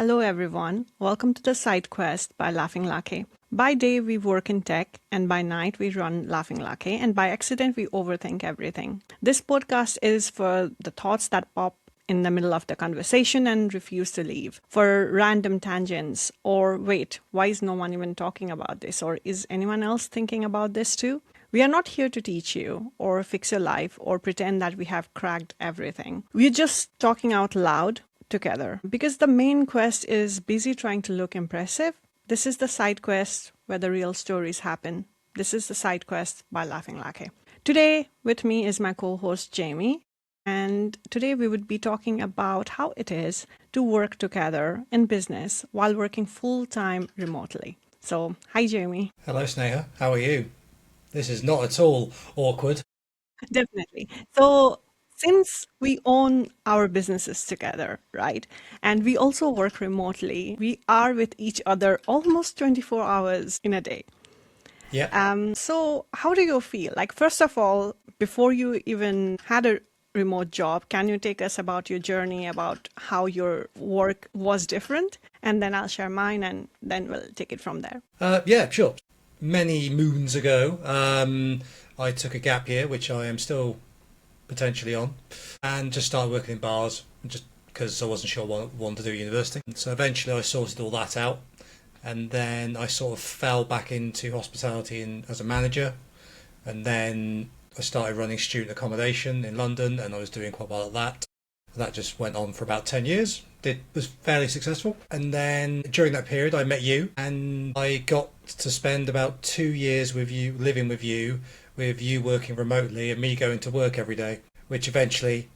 Hello, everyone. Welcome to the Side Quest by Laughing Lucky. By day, we work in tech, and by night, we run Laughing Lucky, and by accident, we overthink everything. This podcast is for the thoughts that pop in the middle of the conversation and refuse to leave, for random tangents, or wait, why is no one even talking about this, or is anyone else thinking about this too? We are not here to teach you or fix your life or pretend that we have cracked everything. We're just talking out loud together because the main quest is busy trying to look impressive. This is the side quest where the real stories happen. This is the side quest by Laughing Lucky. Today with me is my co-host Jamie, and today we would be talking about how it is to work together in business while working full-time remotely. So, hi Jamie. Hello, Sneha. How are you? This is not at all awkward. Definitely. So, since we own our businesses together, right, and we also work remotely, we are with each other almost 24 hours in a day. Yeah. So, how do you feel? Like, first of all, before you even had a remote job, can you take us about your journey, about how your work was different? And then I'll share mine and then we'll take it from there. Yeah, sure. Many moons ago, I took a gap year, which I am still potentially on, and just started working in bars, just because I wasn't sure what I wanted to do at university. So eventually I sorted all that out, and then I sort of fell back into hospitality as a manager, and then I started running student accommodation in London, and I was doing quite well at that. That just went on for about 10 years. Was fairly successful. And then during that period, I met you, and I got to spend about 2 years with you, living with you working remotely and me going to work every day, which eventually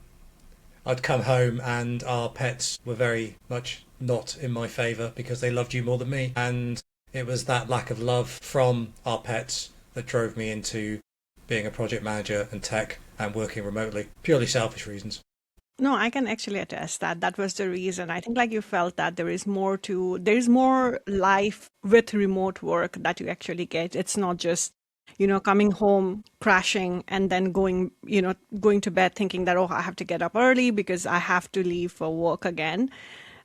I'd come home and our pets were very much not in my favour because they loved you more than me. And it was that lack of love from our pets that drove me into being a project manager and tech and working remotely. Purely selfish reasons. No, I can actually attest that that was the reason. I think like you felt that there is more life with remote work that you actually get. It's not just, coming home, crashing, and then going to bed thinking that, oh, I have to get up early because I have to leave for work again.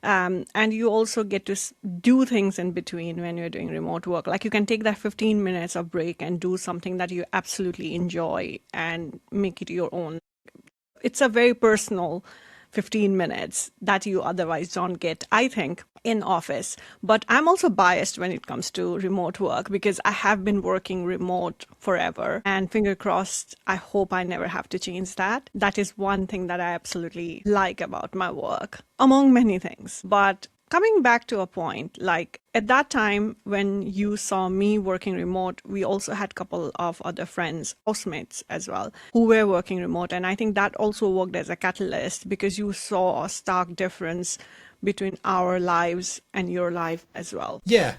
And you also get to do things in between when you're doing remote work. Like you can take that 15 minutes of break and do something that you absolutely enjoy and make it your own. It's a very personal 15 minutes that you otherwise don't get, I think, in office. But I'm also biased when it comes to remote work because I have been working remote forever. And finger crossed, I hope I never have to change that. That is one thing that I absolutely like about my work, among many things. But coming back to a point, like at that time when you saw me working remote, we also had a couple of other friends, housemates as well, who were working remote. And I think that also worked as a catalyst because you saw a stark difference between our lives and your life as well. Yeah.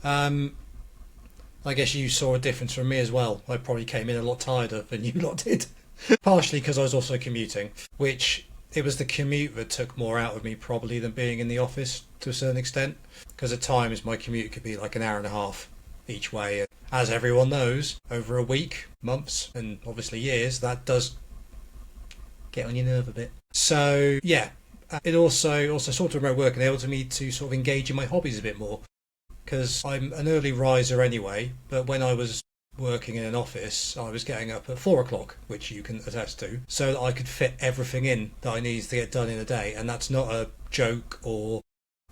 I guess you saw a difference from me as well. I probably came in a lot tireder than you lot did. Partially because I was also commuting, which it was the commute that took more out of me probably than being in the office to a certain extent. Because at times my commute could be like an hour and a half each way. As everyone knows, over a week, months, and obviously years, that does get on your nerve a bit. So yeah, it also sort of remote work enabled me to sort of engage in my hobbies a bit more. Because I'm an early riser anyway, but when I was working in an office, I was getting up at 4 o'clock, which you can attest to, so that I could fit everything in that I needed to get done in a day. And that's not a joke or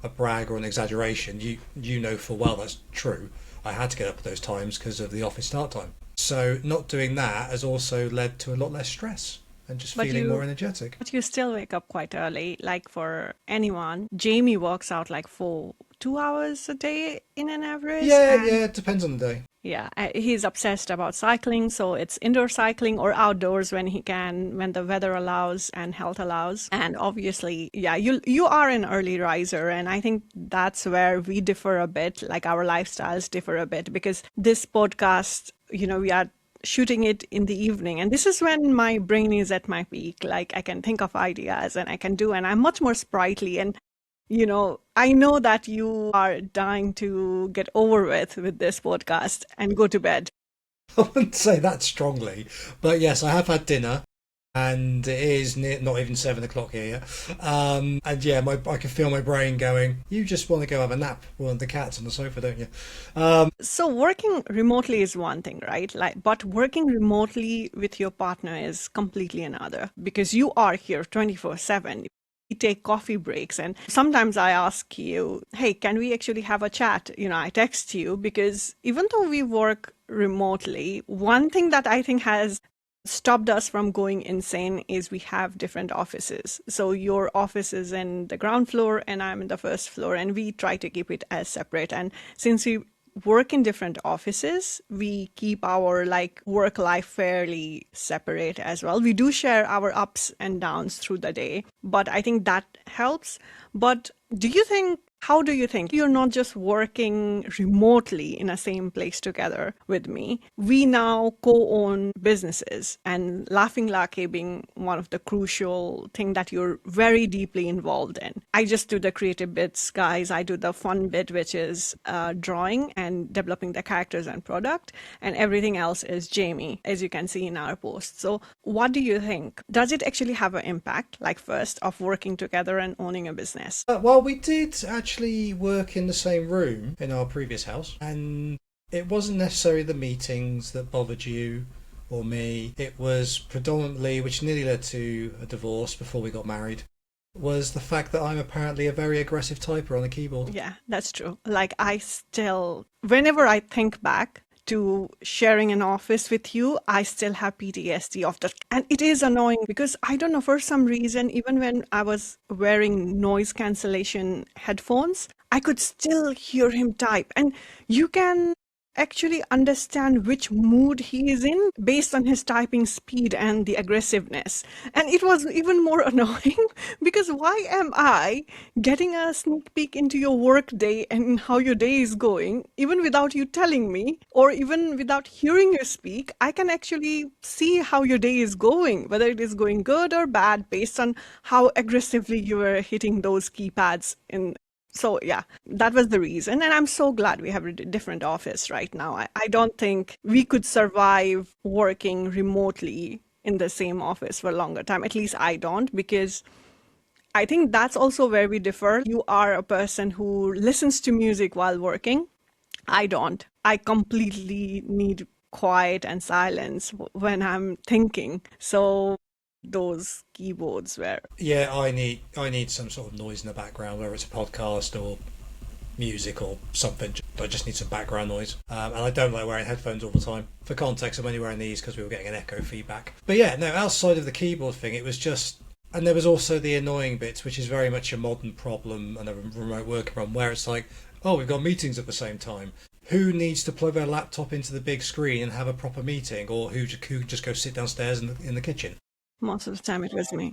a brag or an exaggeration. You know full well that's true. I had to get up at those times because of the office start time. So not doing that has also led to a lot less stress and just feeling more energetic. But you still wake up quite early. Like for anyone, Jamie works out like for 2 hours a day in an average. Yeah, it depends on the day. Yeah, he's obsessed about cycling, so it's indoor cycling or outdoors when he can, when the weather allows and health allows. And obviously, yeah, you are an early riser, and I think that's where we differ a bit, like our lifestyles differ a bit, because this podcast, we are shooting it in the evening, and this is when my brain is at my peak. Like I can think of ideas and I can do, and I'm much more sprightly. And I know that you are dying to get over with this podcast and go to bed. I wouldn't say that strongly, but yes, I have had dinner and it is not even 7 o'clock here yet. And yeah, I can feel my brain going, you just want to go have a nap with the cats on the sofa, don't you? So working remotely is one thing, right? Like, but working remotely with your partner is completely another because you are here 24/7. We take coffee breaks, and sometimes I ask you, hey, can we actually have a chat? I text you because even though we work remotely, one thing that I think has stopped us from going insane is we have different offices. So your office is in the ground floor and I'm in the first floor, and we try to keep it as separate. And since we work in different offices, we keep our like work life fairly separate as well. We do share our ups and downs through the day, but I think that helps. But how do you think you're not just working remotely in a same place together with me? We now co-own businesses, and Laughing Lucky being one of the crucial thing that you're very deeply involved in. I just do the creative bits, guys. I do the fun bit, which is drawing and developing the characters and product, and everything else is Jamie, as you can see in our posts. So what do you think? Does it actually have an impact, like first, of working together and owning a business? Well, we did actually work in the same room in our previous house, and it wasn't necessarily the meetings that bothered you or me. It was predominantly, which nearly led to a divorce before we got married, was the fact that I'm apparently a very aggressive typer on the keyboard. Yeah, that's true. Like, I still, whenever I think back to sharing an office with you, I still have PTSD of that. And it is annoying because I don't know, for some reason, even when I was wearing noise cancellation headphones, I could still hear him type. And you can actually understand which mood he is in based on his typing speed and the aggressiveness. And it was even more annoying because why am I getting a sneak peek into your work day and how your day is going, even without you telling me, or even without hearing you speak? I can actually see how your day is going, whether it is going good or bad, based on how aggressively you were hitting those keypads in. So yeah, that was the reason. And I'm so glad we have a different office right now. I don't think we could survive working remotely in the same office for a longer time. At least I don't, because I think that's also where we differ. You are a person who listens to music while working. I don't. I completely need quiet and silence when I'm thinking. So those keyboards were. Yeah, I need some sort of noise in the background, whether it's a podcast or music or something. I just need some background noise. And I don't like wearing headphones all the time. For context, I'm only wearing these because we were getting an echo feedback. But yeah, no, outside of the keyboard thing, it was just. And there was also the annoying bits, which is very much a modern problem and a remote working problem, where it's like, oh, we've got meetings at the same time. Who needs to plug their laptop into the big screen and have a proper meeting, or who just go sit downstairs in the kitchen? Most of the time it was me.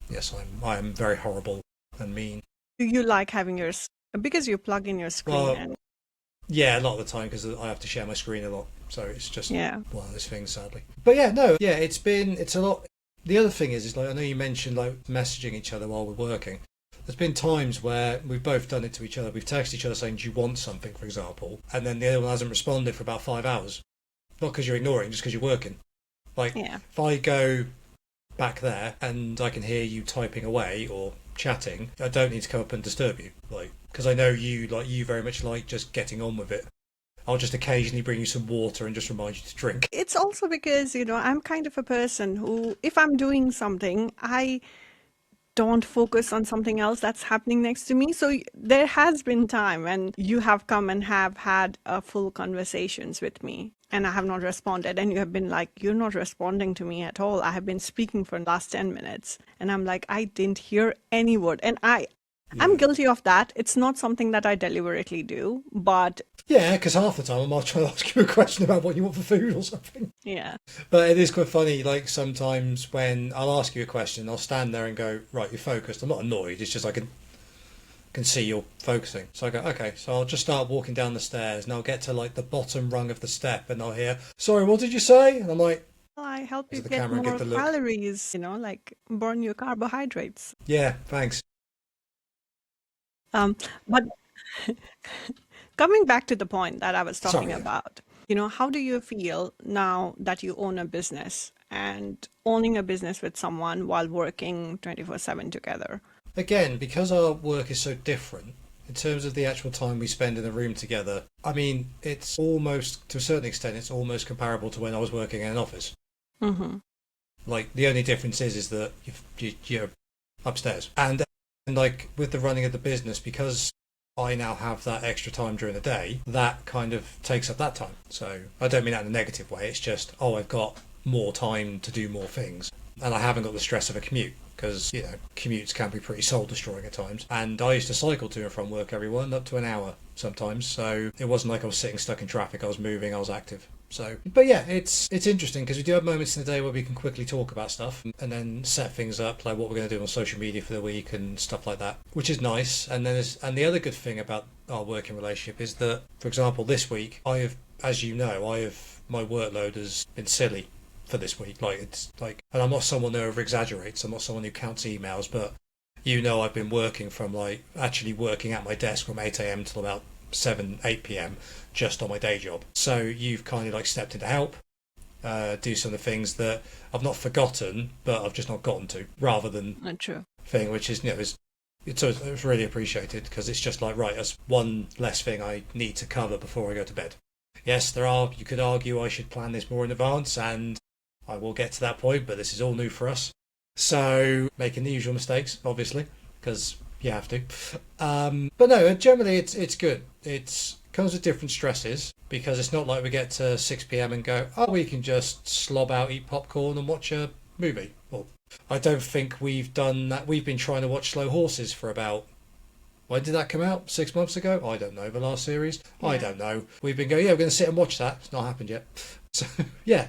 Yes, I am very horrible and mean. Do you like having because you plug in your screen Well, and yeah, a lot of the time because I have to share my screen a lot, so it's just yeah. one of those things, sadly. But yeah, no, yeah, it's a lot. The other thing is like I know you mentioned like messaging each other while we're working. There's been times where we've both done it to each other. We've texted each other saying, "Do you want something?" for example, and then the other one hasn't responded for about 5 hours. Not because you're ignoring, just because you're working. Like Yeah. if I go back there and I can hear you typing away or chatting, I don't need to come up and disturb you, like because I know you very much like just getting on with it. I'll just occasionally bring you some water and just remind you to drink. It's also because, I'm kind of a person who, if I'm doing something, I don't focus on something else that's happening next to me. So there has been time when you have come and have had full conversations with me and I have not responded. And you have been like, you're not responding to me at all. I have been speaking for the last 10 minutes. And I'm like, I didn't hear any word. And I'm Yeah. guilty of that. It's not something that I deliberately do, but Yeah, because half the time I might try to ask you a question about what you want for food or something. yeah. But it is quite funny, like sometimes when I'll ask you a question, I'll stand there and go, right, you're focused. I'm not annoyed, it's just I can see you're focusing. So I go, okay, so I'll just start walking down the stairs and I'll get to like the bottom rung of the step and I'll hear, sorry, what did you say? And I'm like, Well, I help you to the get camera and give more the look. calories, like burn your carbohydrates. Yeah, thanks. Um, but coming back to the point that I was talking Sorry, yeah. about, how do you feel now that you own a business and owning a business with someone while working 24/7 together? Again, because our work is so different in terms of the actual time we spend in the room together, I mean, it's almost, to a certain extent, it's almost comparable to when I was working in an office. Mm-hmm. Like, the only difference is that you're upstairs. And like with the running of the business, because I now have that extra time during the day, that kind of takes up that time. So I don't mean that in a negative way. It's just, oh, I've got more time to do more things. And I haven't got the stress of a commute because, commutes can be pretty soul destroying at times. And I used to cycle to and from work, everyone, up to an hour sometimes. So it wasn't like I was sitting stuck in traffic. I was moving, I was active. So, but yeah, it's interesting because we do have moments in the day where we can quickly talk about stuff and then set things up, like what we're going to do on social media for the week and stuff like that, which is nice. And then, and the other good thing about our working relationship is that, for example, this week I have, as you know, my workload has been silly for this week. Like it's like, and I'm not someone who over exaggerates. I'm not someone who counts emails, but I've been working from actually working at my desk from 8 a.m. till about 8 p.m. just on my day job. So you've kind of like stepped in to help do some of the things that I've not forgotten, but I've just not gotten to, rather than Not true. thing, which is, it's really appreciated because it's just like, right, that's one less thing I need to cover before I go to bed. Yes, you could argue I should plan this more in advance, and I will get to that point, but this is all new for us. So making the usual mistakes, obviously, because you have to. But no, generally it's good. It comes with different stresses because it's not like we get to 6 p.m. and go, oh, we can just slob out, eat popcorn and watch a movie. Well, I don't think we've done that. We've been trying to watch Slow Horses for about, when did that come out? 6 months ago? I don't know. The last series? Yeah. I don't know. We've been going, yeah, we're going to sit and watch that. It's not happened yet. So, yeah,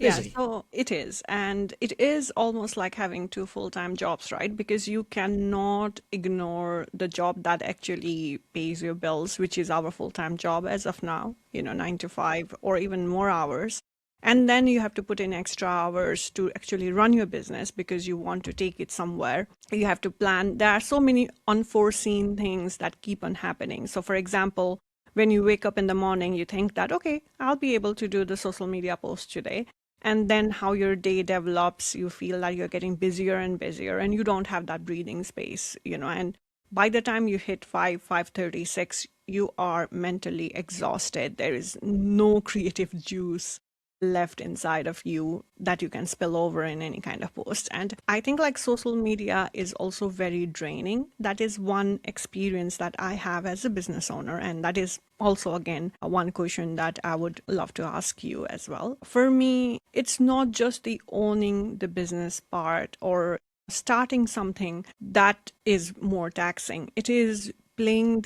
Yeah, busy. so it is. And it is almost like having two full-time jobs, right? Because you cannot ignore the job that actually pays your bills, which is our full-time job as of now, 9 to 5 or even more hours. And then you have to put in extra hours to actually run your business because you want to take it somewhere. You have to plan. There are so many unforeseen things that keep on happening. So, for example, when you wake up in the morning, you think that, okay, I'll be able to do the social media post today. And then how your day develops, you feel that you're getting busier and busier and you don't have that breathing space, and by the time you hit 5:36, you are mentally exhausted. There is no creative juice left inside of you that you can spill over in any kind of post. And I think like social media is also very draining. That is one experience that I have as a business owner. And that is also, again, one question that I would love to ask you as well. For me, it's not just the owning the business part or starting something that is more taxing. It is playing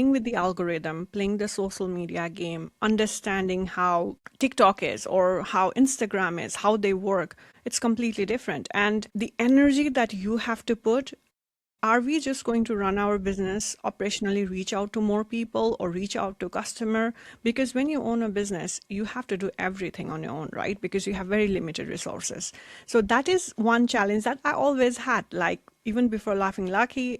with the algorithm, playing the social media game, understanding how TikTok is or how Instagram is, how they work. It's completely different. And the energy that you have to put, are we just going to run our business operationally, reach out to more people or reach out to customer? Because when you own a business, you have to do everything on your own, right? Because you have very limited resources. So that is one challenge that I always had, like even before Laughing Lucky,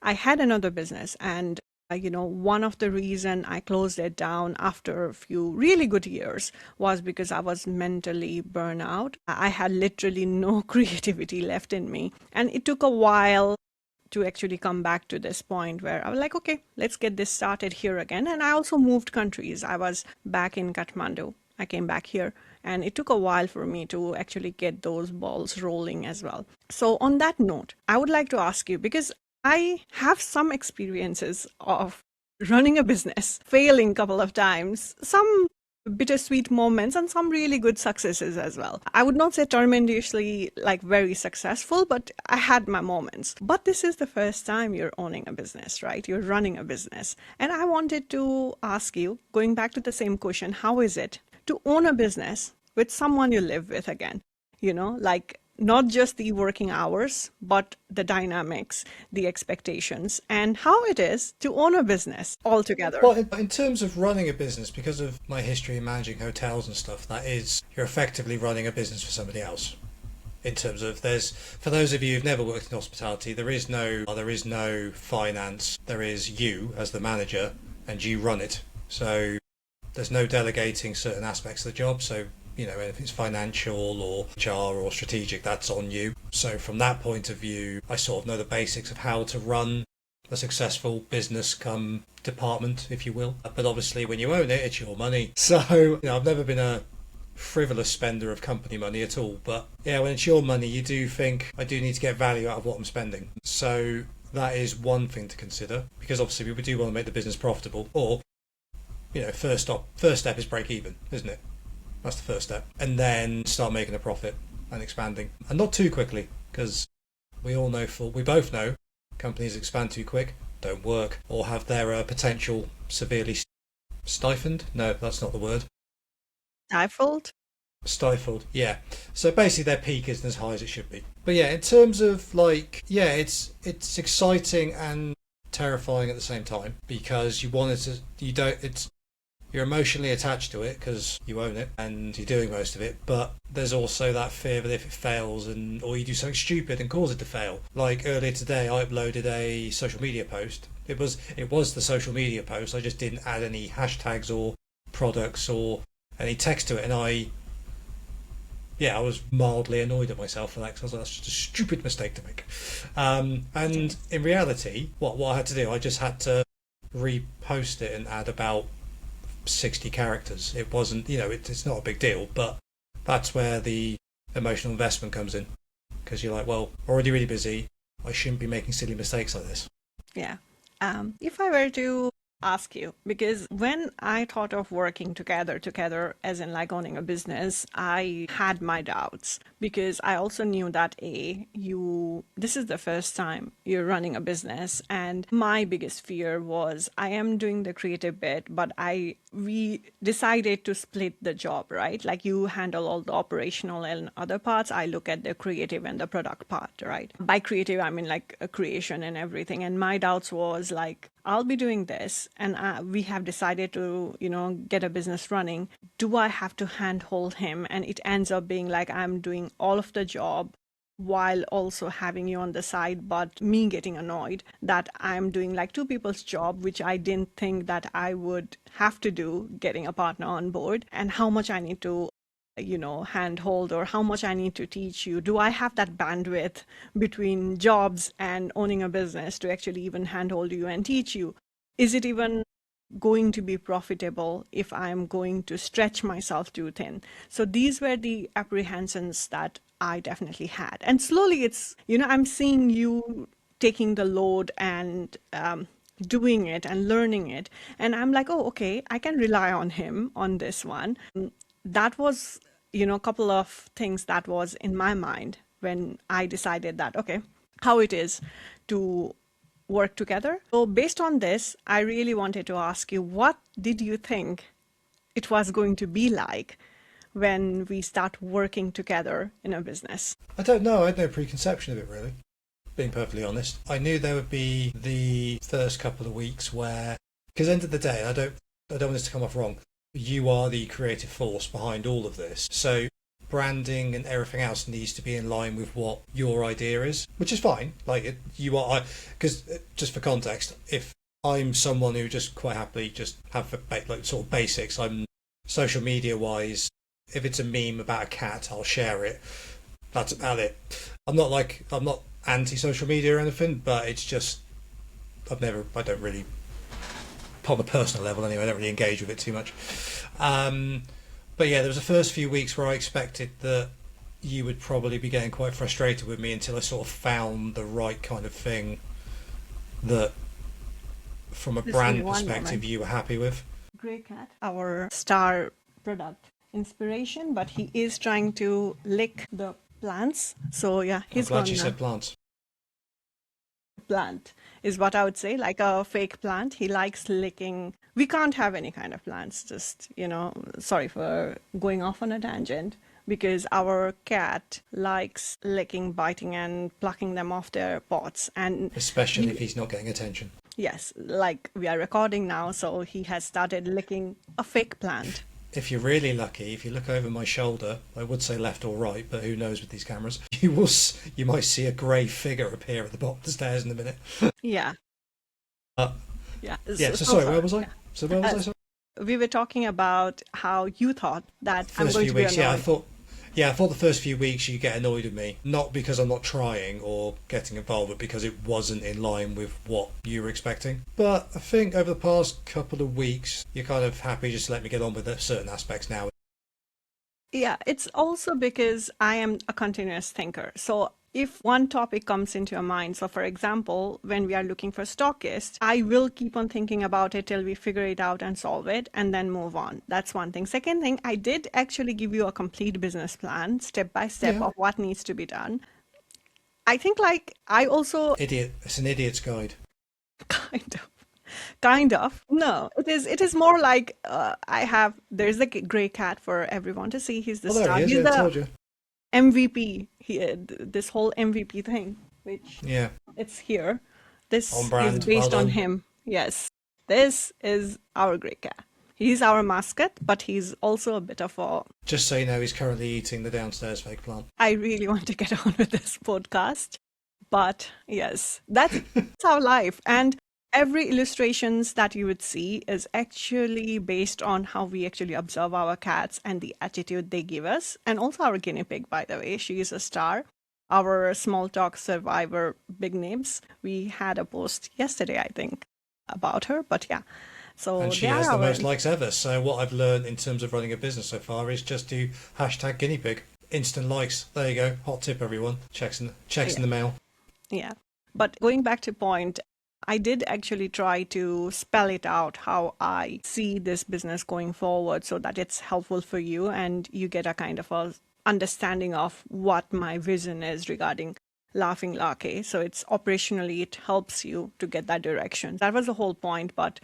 I had another business, and one of the reason I closed it down after a few really good years was because I was mentally burnt out. I had literally no creativity left in me, and it took a while to actually come back to this point where I was like, okay, let's get this started here again. And I also moved countries. I was back in Kathmandu. I came back here, and it took a while for me to actually get those balls rolling as well. So on that note, I would like to ask you, because I have some experiences of running a business, failing a couple of times, some bittersweet moments and some really good successes as well. I would not say tremendously like very successful, but I had my moments. But this is the first time you're owning a business, right? You're running a business. And I wanted to ask you, going back to the same question, how is it to own a business with someone you live with again? Like not just the working hours, but the dynamics, the expectations, and how it is to own a business altogether. Well, in terms of running a business, because of my history in managing hotels and stuff, that is, you're effectively running a business for somebody else. In terms of for those of you who've never worked in hospitality, there is no finance. There is you as the manager, and you run it. So there's no delegating certain aspects of the job. So if it's financial or HR or strategic, that's on you. So from that point of view, I sort of know the basics of how to run a successful business come department, if you will. But obviously when you own it, it's your money. So, I've never been a frivolous spender of company money at all. But yeah, when it's your money, you do think, I do need to get value out of what I'm spending. So that is one thing to consider, because obviously we do want to make the business profitable. Or, first step is break even, isn't it? That's the first step. And then start making a profit and expanding. And not too quickly, because we both know companies expand too quick, don't work, or have their potential severely stifled. No, that's not the word. Stifled? Stifled, yeah. So basically their peak isn't as high as it should be. But yeah, in terms of it's exciting and terrifying at the same time, because you're emotionally attached to it because you own it and you're doing most of it, but there's also that fear that if it fails or you do something stupid and cause it to fail. Like earlier today, I uploaded a social media post. It was the social media post. I just didn't add any hashtags or products or any text to it, and I was mildly annoyed at myself for that, because I was like, that's just a stupid mistake to make. And in reality, what I had to do, I just had to repost it and add about 60 characters. It wasn't, it's not a big deal, but that's where the emotional investment comes in, because you're like, well, already really busy. I shouldn't be making silly mistakes like this. Yeah. If I were to ask you, because when I thought of working together as in like owning a business, I had my doubts, because I also knew that this is the first time you're running a business, and my biggest fear was I am doing the creative bit, but we decided to split the job, right? Like you handle all the operational and other parts. I look at the creative and the product part, right? By creative, I mean like a creation and everything. And my doubts was like, I'll be doing this, and we have decided to, get a business running. Do I have to handhold him? And it ends up being like I'm doing all of the job while also having you on the side, but me getting annoyed that I'm doing like two people's job, which I didn't think that I would have to do, getting a partner on board, and how much I need to handhold, or how much I need to teach you. Do I have that bandwidth between jobs and owning a business to actually even handhold you and teach you? Is it even going to be profitable if I'm going to stretch myself too thin? So these were the apprehensions that I definitely had. And slowly I'm seeing you taking the load and doing it and learning it. And I'm like, oh, okay, I can rely on him on this one. That was, a couple of things that was in my mind when I decided that, okay, how it is to work together. So based on this, I really wanted to ask you, what did you think it was going to be like when we start working together in a business? I don't know. I had no preconception of it, really, being perfectly honest. I knew there would be the first couple of weeks where, because at the end of the day, I don't want this to come off wrong, you are the creative force behind all of this. So branding and everything else needs to be in line with what your idea is, which is fine. Because just for context, if I'm someone who just quite happily just have like sort of basics, I'm social media wise, if it's a meme about a cat, I'll share it. That's about it. I'm not anti social media or anything, but it's just I don't really, on a personal level anyway, I don't really engage with it too much. But yeah, there was the first few weeks where I expected that you would probably be getting quite frustrated with me until I sort of found the right kind of thing that, from a brand perspective, you were happy with. Grey cat, our star product inspiration, but he is trying to lick the plants. So yeah, I'm he's glad gone you now. said plants. Plant is what I would say, like a fake plant. He likes licking. We can't have any kind of plants, just, sorry for going off on a tangent, because our cat likes licking, biting, and plucking them off their pots. And Especially if he's not getting attention. yes, like we are recording now, so he has started licking a fake plant. If you're really lucky, if you look over my shoulder, I would say left or right, but who knows with these cameras, you might see a grey figure appear at the bottom of the stairs in a minute. Yeah. Uh, Yeah. yeah. So sorry, where was I? So where was I? Sorry? we were talking about how you thought that I'm First going few to be weeks, annoyed. I thought the first few weeks you get annoyed with me, not because I'm not trying or getting involved, but because it wasn't in line with what you were expecting. But I think over the past couple of weeks, you're kind of happy just to let me get on with certain aspects now. Yeah, it's also because I am a continuous thinker. So if one topic comes into your mind, so for example, when we are looking for stockists, I will keep on thinking about it till we figure it out and solve it and then move on. That's one thing. Second thing, I did actually give you a complete business plan, step by step Yeah, of what needs to be done. I think like I also idiot. It's an idiot's guide. kind of kind of. No, it is more like I have there's the gray cat for everyone to see. He's the Oh, there he star. is. He's Yeah, I the told you. MVP. This whole MVP thing, which Yeah, it's here. on This is brand. Well based on done. him. Yes, this is our gray cat. He's our mascot, but he's also a bit of a. Just so you know, he's currently eating the downstairs fake plant. I really want to get on with this podcast. But yes, that's our life. And every illustrations that you would see is actually based on how we actually observe our cats and the attitude they give us. And also our guinea pig, by the way. She is a star. Our small talk survivor, Big Names. We had a post yesterday, I think, about her. But yeah, And so they she are has the our. most likes ever. So what I've learned in terms of running a business so far is just to hashtag guinea pig. Instant likes. There you go. Hot tip, everyone. Checks in Yeah. the mail. Yeah. But going back to point, I did actually try to spell it out how I see this business going forward so that it's helpful for you and you get a kind of a understanding of what my vision is regarding Laughing Lucky. So it's operationally it helps you to get that direction. That was the whole point. But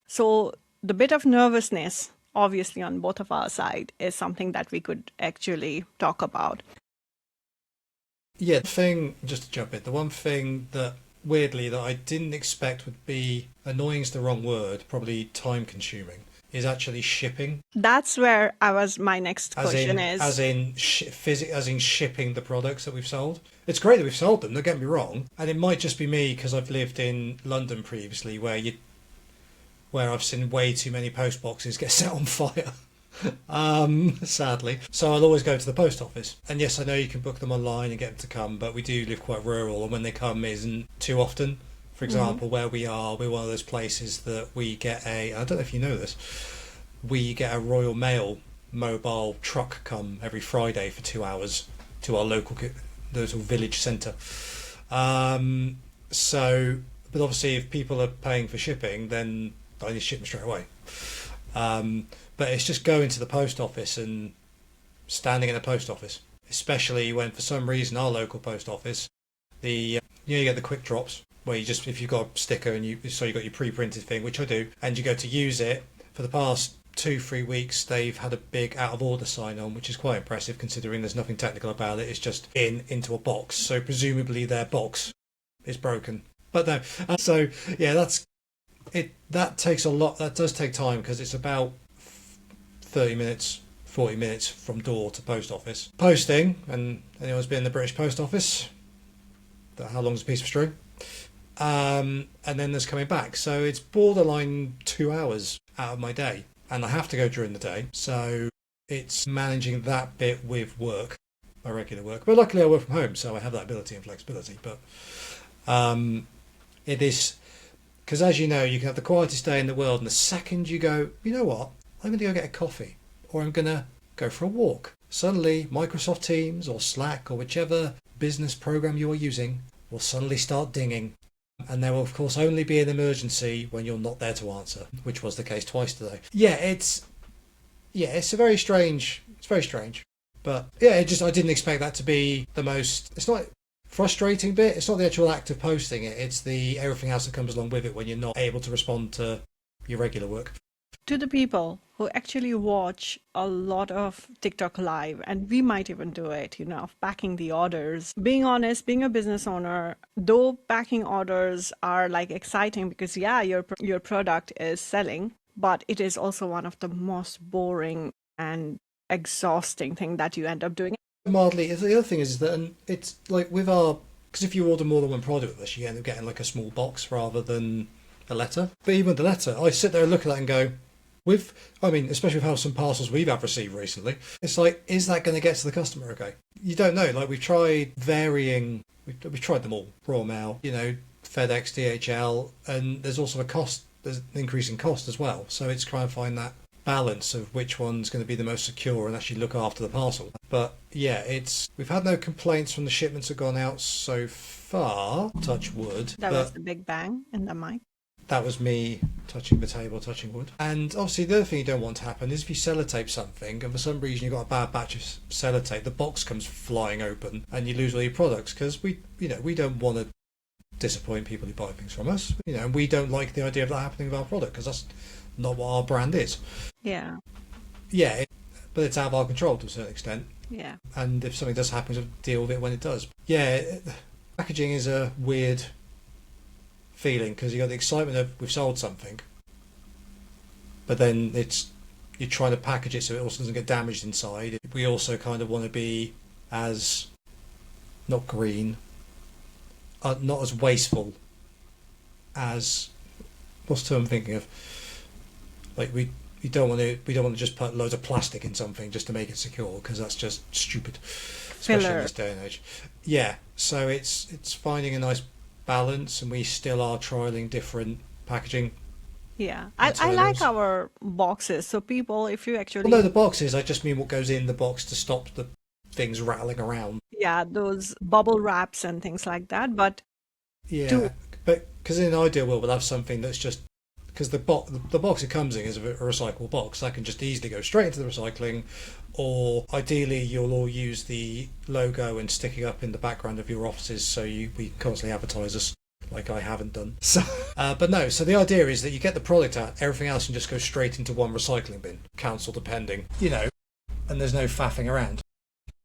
so the bit of nervousness, obviously on both of our side, is something that we could actually talk about. Yeah, just to jump in, the one thing that weirdly that I didn't expect would be annoying's the wrong word, probably time consuming, is actually shipping. That's where I was my next As question in, is. as in shipping the products that we've sold. It's great that we've sold them. Don't get me wrong, and it might just be me because I've lived in London previously, where I've seen way too many post boxes get set on fire. Sadly. So I'll always go to the post office. And yes, I know you can book them online and get them to come, but we do live quite rural, and when they come, it isn't too often. For Mhm. example, where we are, we're one of those places that we get I don't know if you know this, we get a Royal Mail mobile truck come every Friday for 2 hours to our local village centre. Um, so, but obviously, if people are paying for shipping, then I need to ship them straight away. Um, but it's just going to the post office and standing in the post office, especially when for some reason our local post office, you get the quick drops where you just if you've got a sticker and you got your pre-printed thing, which I do, and you go to use it for the past 2-3 weeks, they've had a big out of order sign on, which is quite impressive considering there's nothing technical about it. It's just into a box, so presumably their box is broken. But no, so yeah, that's it. That takes a lot. That does take time because it's about 30 minutes, 40 minutes from door to post office. Posting, and anyone's been in the British Post Office, how long's a piece of string? And then there's coming back. So it's borderline 2 hours out of my day. And I have to go during the day. So it's managing that bit with work, my regular work. But luckily I work from home, so I have that ability and flexibility. But it is, because as you know, you can have the quietest day in the world, and the second you go, you know what, I'm going to go get a coffee, or I'm going to go for a walk. Suddenly, Microsoft Teams or Slack or whichever business program you are using will suddenly start dinging. And there will, of course, only be an emergency when you're not there to answer, which was the case twice today. It's a very strange. It's very strange. But yeah, I didn't expect that to be the most. It's not frustrating bit. It's not the actual act of posting it. It's the everything else that comes along with it when you're not able to respond to your regular work. To the people who actually watch a lot of TikTok live, and we might even do it, of packing the orders. Being honest, being a business owner, though packing orders are like exciting because yeah, your product is selling, but it is also one of the most boring and exhausting thing that you end up doing. Mildly, the other thing is that it's like with our because if you order more than one product with us, you end up getting like a small box rather than a letter. But even with the letter, I sit there and look at that and go, I mean, especially with how some parcels we've had received recently, it's like, is that going to get to the customer okay? You don't know. Like, we've tried varying, we've tried them all, Raw Mail, FedEx, DHL, and there's also there's an increase in cost as well. So it's trying to find that balance of which one's going to be the most secure and actually look after the parcel. But yeah, we've had no complaints from the shipments that have gone out so far, touch wood. That was But the big bang in the mic. that was me touching the table, touching wood. And obviously the other thing you don't want to happen is if you sellotape something and for some reason you've got a bad batch of sellotape, the box comes flying open and you lose all your products, because we don't want to disappoint people who buy things from us. And we don't like the idea of that happening with our product, because that's not what our brand is. Yeah. Yeah, but it's out of our control to a certain extent. Yeah. And if something does happen, to deal with it when it does. Yeah, packaging is a weird feeling, because you got the excitement of we've sold something, but then you're trying to package it so it also doesn't get damaged inside. We also kind of want to be as not green, not as wasteful as, what's the term I'm thinking of? Like we don't want to just put loads of plastic in something just to make it secure, because that's just stupid, especially in this day and age. Yeah, so it's finding a nice balance, and we still are trialing different packaging. Yeah. I like our boxes. So people, if you actually... Well, no, the boxes, I just mean what goes in the box to stop the things rattling around. Yeah, those bubble wraps and things like that. But Yeah, but because in an ideal world, we'll have something that's just... Because the box it comes in is a recyclable box. That can just easily go straight into the recycling, or ideally you'll all use the logo and stick it up in the background of your offices so we constantly advertise us, like I haven't done. So, but no, so the idea is that you get the product out, everything else can just go straight into one recycling bin, council depending, and there's no faffing around.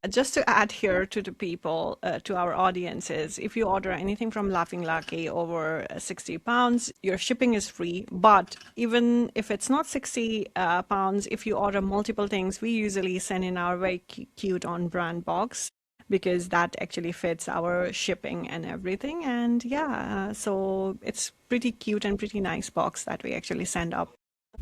just to add here to the people, to our audiences, if you order anything from Laughing Lucky over 60 pounds, your shipping is free. But even if it's not 60 pounds, if you order multiple things, we usually send in our very cute on brand box, because that actually fits our shipping and everything. And yeah, so it's pretty cute and pretty nice box that we actually send up.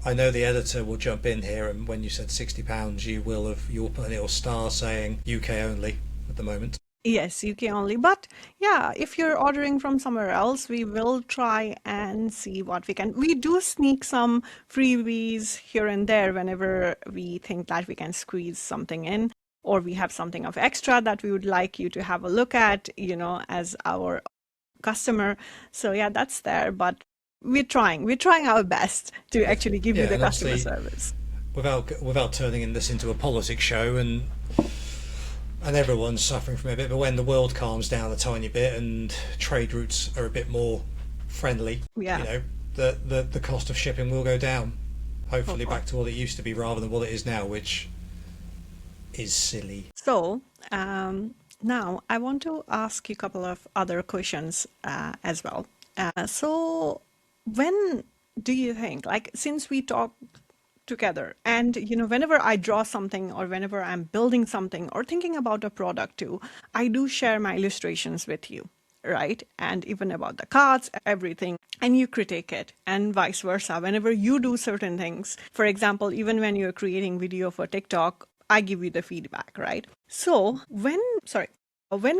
I know the editor will jump in here, and when you said £60, you'll put a little star saying UK only at the moment. Yes, UK only. But yeah, if you're ordering from somewhere else, we will try and see what we can. We do sneak some freebies here and there whenever we think that we can squeeze something in, or we have something of extra that we would like you to have a look at, as our customer. So yeah, that's there. But we're trying our best to actually give you the customer service. Without turning this into a politics show, and everyone's suffering from it a bit, but when the world calms down a tiny bit and trade routes are a bit more friendly, the cost of shipping will go down, hopefully back to what it used to be rather than what it is now, which is silly. So now I want to ask you a couple of other questions as well. So when do you think, like, since we talk together, and whenever I draw something, or whenever I'm building something or thinking about a product too, I do share my illustrations with you, right? And even about the cards, everything, and you critique it, and vice versa. Whenever you do certain things, for example, even when you're creating video for TikTok, I give you the feedback, right? So when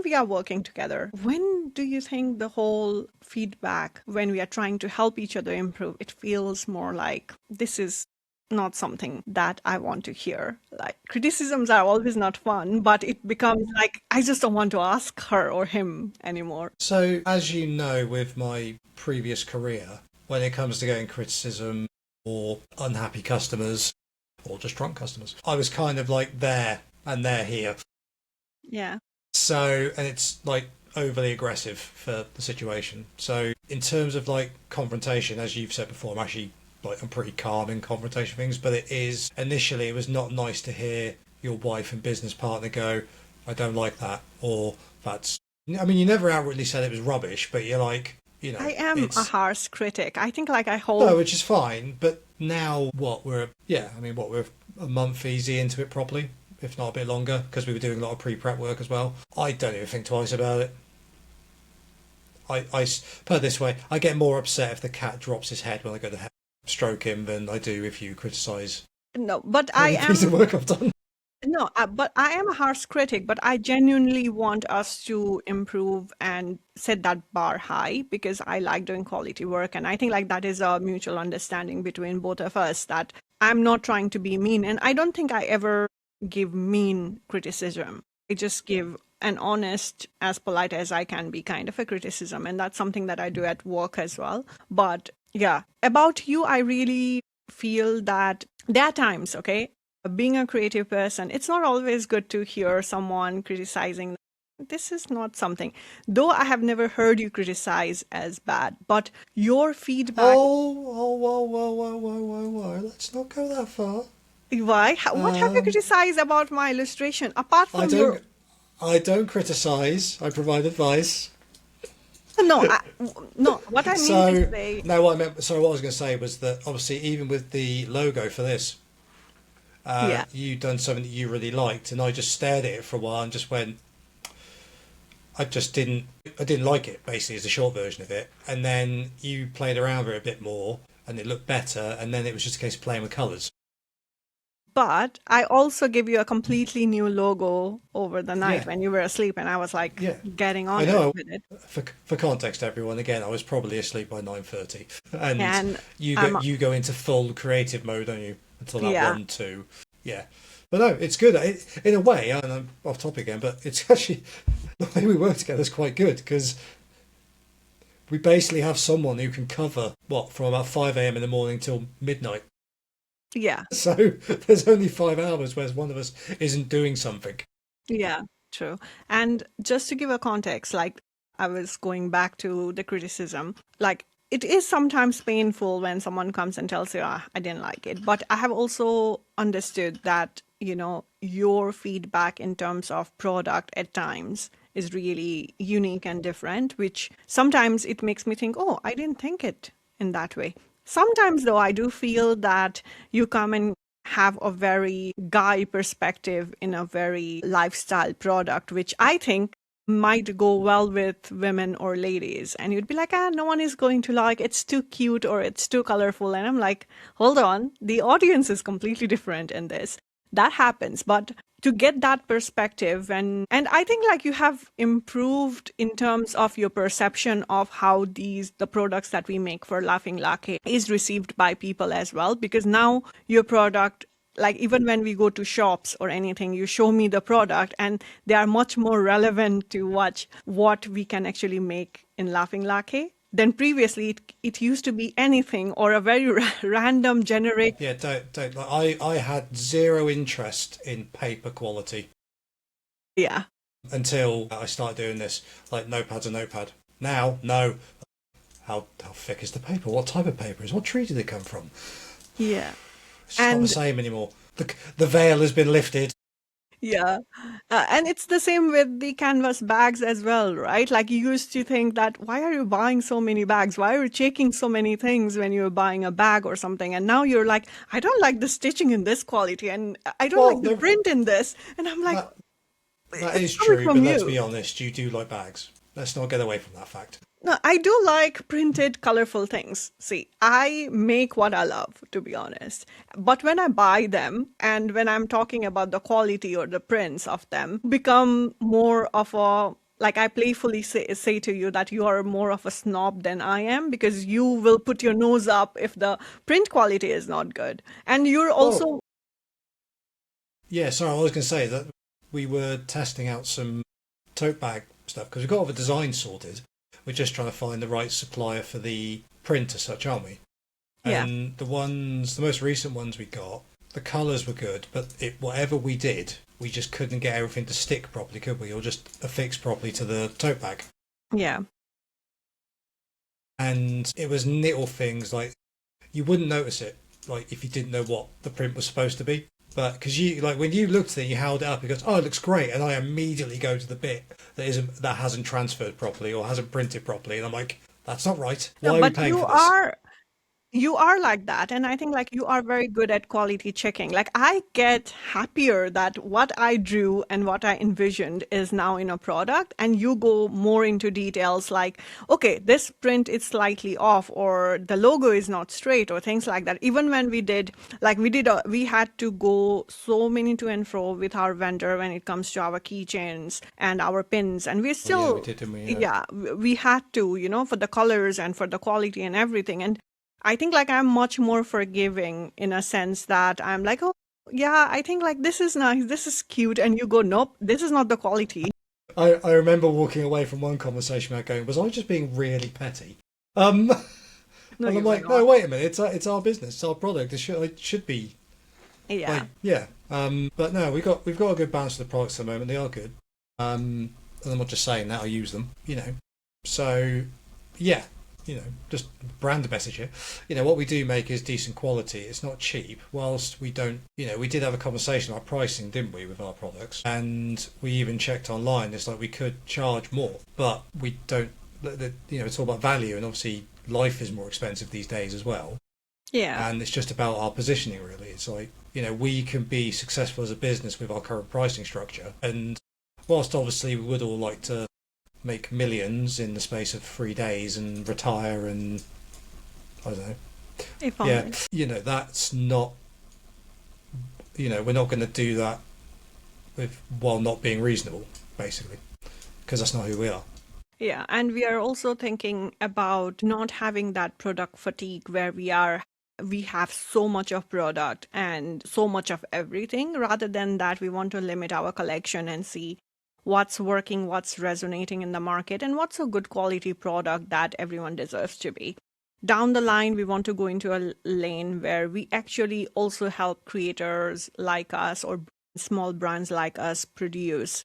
we are working together, when do you think the whole feedback, when we are trying to help each other improve, it feels more like this is not something that I want to hear? Like, criticisms are always not fun, but it becomes like, I just don't want to ask her or him anymore. So, as you know, with my previous career, when it comes to getting criticism or unhappy customers or just drunk customers, I was kind of like there and they're here. Yeah. So, and it's like overly aggressive for the situation. So in terms of like confrontation, as you've said before, I'm pretty calm in confrontation things, but initially it was not nice to hear your wife and business partner go, I don't like that, or you never outwardly said it was rubbish, but you're like, I am a harsh critic. I think I hold... No, which is fine, but now we're a month easy into it properly, if not a bit longer, because we were doing a lot of pre-prep work as well. I don't even think twice about it. I put it this way, I get more upset if the cat drops his head when I go to help. stroke him than I do if you criticise No, but I any piece of am work I've done. no, but I am a harsh critic, but I genuinely want us to improve and set that bar high because I like doing quality work. And I think like that is a mutual understanding between both of us that I'm not trying to be mean. And I don't think I ever give mean criticism. I just give an honest, as polite as I can be kind of a criticism. And that's something that I do at work as well. But yeah, about you, I really feel that there are times, okay? Being a creative person, it's not always good to hear someone criticizing. This is not something, though I have never heard you criticize as bad, but your feedback, Whoa. Let's not go that far. why? What have you Um, criticized about my illustration apart I from your, don't. I don't criticise. I provide advice. no, no, what I mean to So say, no, what I meant. So what I was going to say was that obviously, even with the logo for this, yeah, you done something that you really liked, and I just stared at it for a while and just went. I just didn't. I didn't like it. Basically, is the short version of it. And then you played around with it a bit more, and it looked better. And then it was just a case of playing with colours. but I also give you a completely new logo over the night Yeah, when you were asleep, and I was like yeah. getting I on it know. with it. For context, everyone, again, I was probably asleep by 9:30, and And I'm, you go into full creative mode, don't you? Until that yeah, 1, 2, yeah. But no, it's good in a way. And I'm off topic again, but it's actually the way we work together is quite good because we basically have someone who can cover what from about 5 a.m. in the morning till midnight. yeah. So there's only 5 hours where one of us isn't doing something. Yeah, true. And just to give a context, like I was going back to the criticism, like it is sometimes painful when someone comes and tells you, ah, I didn't like it. But I have also understood that, your feedback in terms of product at times is really unique and different, which sometimes it makes me think, oh, I didn't think it in that way. Sometimes, though, I do feel that you come and have a very guy perspective in a very lifestyle product, which I think might go well with women or ladies. And you'd be like, ah, no one is going to like, it's too cute or it's too colorful. And I'm like, hold on, the audience is completely different in this. That happens. But to get that perspective and I think like you have improved in terms of your perception of how the products that we make for Laughing Lake is received by people as well, because now your product, like even when we go to shops or anything, you show me the product and they are much more relevant to watch what we can actually make in Laughing Lake than previously. It used to be anything or a very random generic. Yeah, don't. Like, I had zero interest in paper quality Yeah, until I started doing this. Like notepad's a notepad. Now, no. How thick is the paper? What type of paper is? What tree did it come from? yeah. It's just not the And same anymore. The veil has been lifted. yeah. And it's the same with the canvas bags as well, right? Like you used to think that why are you buying so many bags? Why are you checking so many things when you're buying a bag or something? And now you're like, I don't like the stitching in this quality and I don't Well, like the print in this. And I'm like, that that it's is coming true, from but let's you. be honest, you do like bags. Let's not get away from that fact. No, I do like printed, colorful things. See, I make what I love, to be honest. But when I buy them and when I'm talking about the quality or the prints of them, become more of a, like I playfully say to you that you are more of a snob than I am because you will put your nose up if the print quality is not good. And you're Well, also, yeah, sorry, I was going to say that we were testing out some tote bag stuff because we've got all the design sorted. We're just trying to find the right supplier for the print as such, aren't we? yeah, And the most recent ones we got, the colours were good, but whatever we did, we just couldn't get everything to stick properly, could we? Or just affix properly to the tote bag. yeah, And it was little things like you wouldn't notice it, like if you didn't know what the print was supposed to be. But because you like when you looked at it, you held it up, it goes, "Oh, it looks great," and I immediately go to the bit that hasn't transferred properly or hasn't printed properly, and I'm like, "That's not right. no, Why are we but paying you for this?" are. You are like that. And I think like you are very good at quality checking. Like I get happier that what I drew and what I envisioned is now in a product. And you go more into details like, okay, this print is slightly off or the logo is not straight or things like that. Even when we had to go so many to and fro with our vendor when it comes to our keychains and our pins. And we're Oh yeah, we still, did, didn't we? Yeah. yeah, we had to, for the colors and for the quality and everything. And I think like I'm much more forgiving in a sense that I'm like, oh, yeah, I think like this is nice, this is cute. And you go, nope, this is not the quality. I remember walking away from one conversation about going, was I just being really petty? Um, No, and I'm you were like, no, not. wait a minute, it's our business, it's our product. It should be Yeah. like, yeah. But no, we've got a good balance of the products at the moment. They are good. And I'm not just saying that. I use them. So yeah, just brand message here. What we do make is decent quality. It's not cheap. Whilst we don't, we did have a conversation about pricing, didn't we, with our products? And we even checked online. It's like we could charge more, but we don't. It's all about value, and obviously life is more expensive these days as well. Yeah. And it's just about our positioning, really. It's like, we can be successful as a business with our current pricing structure. And whilst obviously we would all like to make millions in the space of 3 days and retire and I don't know, If yeah, only. that's not, we're not going to do that while not being reasonable, basically, because that's not who we are. Yeah. And we are also thinking about not having that product fatigue where we have so much of product and so much of everything. Rather than that, we want to limit our collection and see what's working, what's resonating in the market, and what's a good quality product that everyone deserves to be. Down the line, we want to go into a lane where we actually also help creators like us or small brands like us produce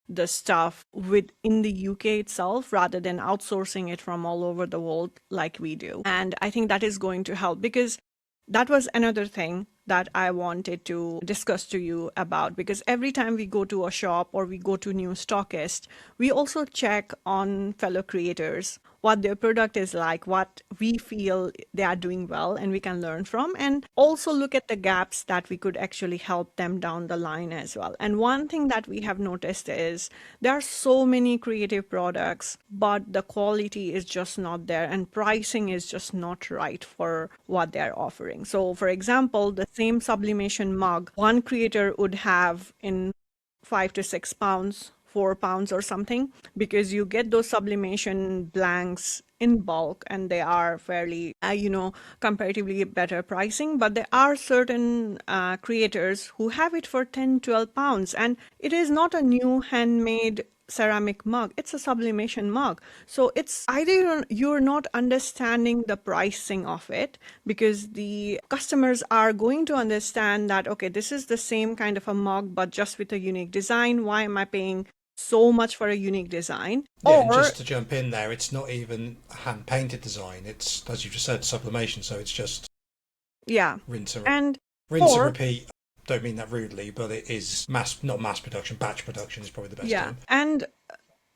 the stuff within the UK itself rather than outsourcing it from all over the world like we do. And I think that is going to help because that was another thing that I wanted to discuss to you about because every time we go to a shop or we go to new stockist, we also check on fellow creators what their product is like, what we feel they are doing well and we can learn from, and also look at the gaps that we could actually help them down the line as well. And one thing that we have noticed is there are so many creative products, but the quality is just not there and pricing is just not right for what they're offering. So, for example, the same sublimation mug one creator would have in 5 to 6 pounds, 4 pounds or something, because you get those sublimation blanks in bulk and they are fairly, comparatively better pricing. But there are certain creators who have it for 10, 12 pounds, and it is not a new handmade ceramic mug, it's a sublimation mug. So it's either you're not understanding the pricing of it because the customers are going to understand that, okay, this is the same kind of a mug but just with a unique design. Why am I paying so much for a unique design? Yeah, and Or just to jump in there, it's not even hand painted design. It's, as you just said, sublimation. So it's just yeah, rinse and and rinse and or repeat. Don't mean that rudely, but it is not mass production. Batch production is probably the best yeah, term. and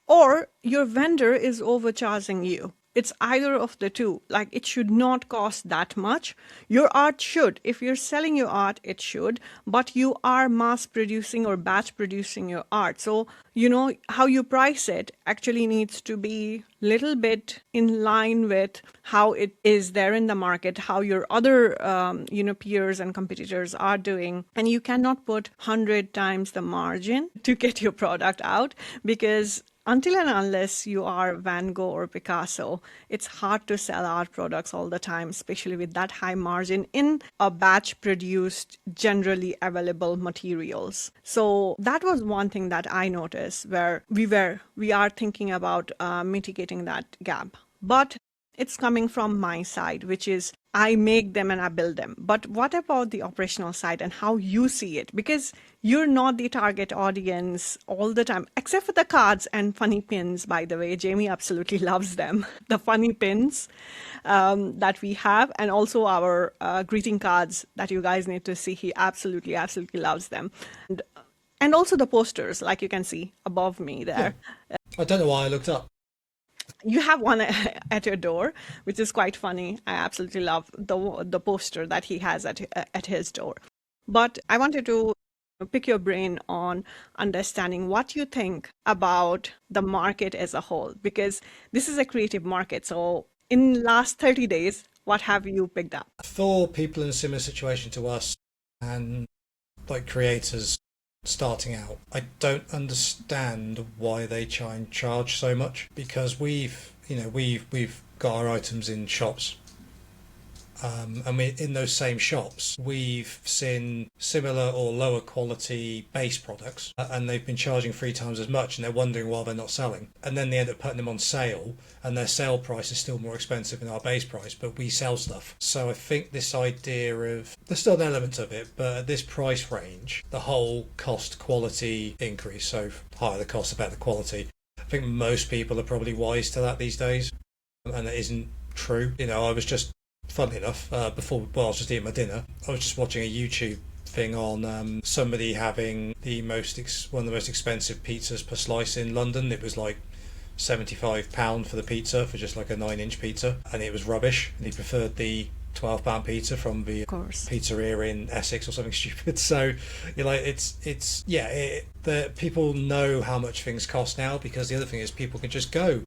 or your vendor is overcharging you. It's either of the two. Like it should not cost that much. Your art should. If you're selling your art, it should. But you are mass producing or batch producing your art. So, how you price it actually needs to be little bit in line with how it is there in the market, how your other, peers and competitors are doing. And you cannot put 100 times the margin to get your product out because until and unless you are Van Gogh or Picasso, it's hard to sell art products all the time, especially with that high margin in a batch produced, generally available materials. So that was one thing that I noticed where we are thinking about mitigating that gap. But it's coming from my side, which is I make them and I build them. But what about the operational side and how you see it? Because you're not the target audience all the time, except for the cards and funny pins, by the way. Jamie absolutely loves them. The funny pins that we have, and also our greeting cards that you guys need to see. He absolutely, absolutely loves them. And also the posters, like you can see above me Yeah, there. I don't know why I looked up. You have one at your door, which is quite funny. I absolutely love the poster that he has at his door. But I wanted to pick your brain on understanding what you think about the market as a whole, because this is a creative market. So in last 30 days, what have you picked up? For people in a similar situation to us and like creators starting out, I don't understand why they try and charge so much because we've got our items in shops. And in those same shops, we've seen similar or lower quality base products, and they've been charging 3 times as much, and they're wondering why they're not selling. And then they end up putting them on sale, and their sale price is still more expensive than our base price, but we sell stuff. So I think this idea of there's still an element of it, but at this price range, the whole cost quality increase, so higher the cost, the better the quality. I think most people are probably wise to that these days, and it isn't true. I was just funnily enough, I was just eating my dinner, I was just watching a YouTube thing on somebody having one of the most expensive pizzas per slice in London. It was like £75 for the pizza for just like a 9-inch pizza, and it was rubbish. And he preferred the £12 pizza from the Of course. pizzeria in Essex or something stupid. So you're like, the people know how much things cost now because the other thing is people can just go.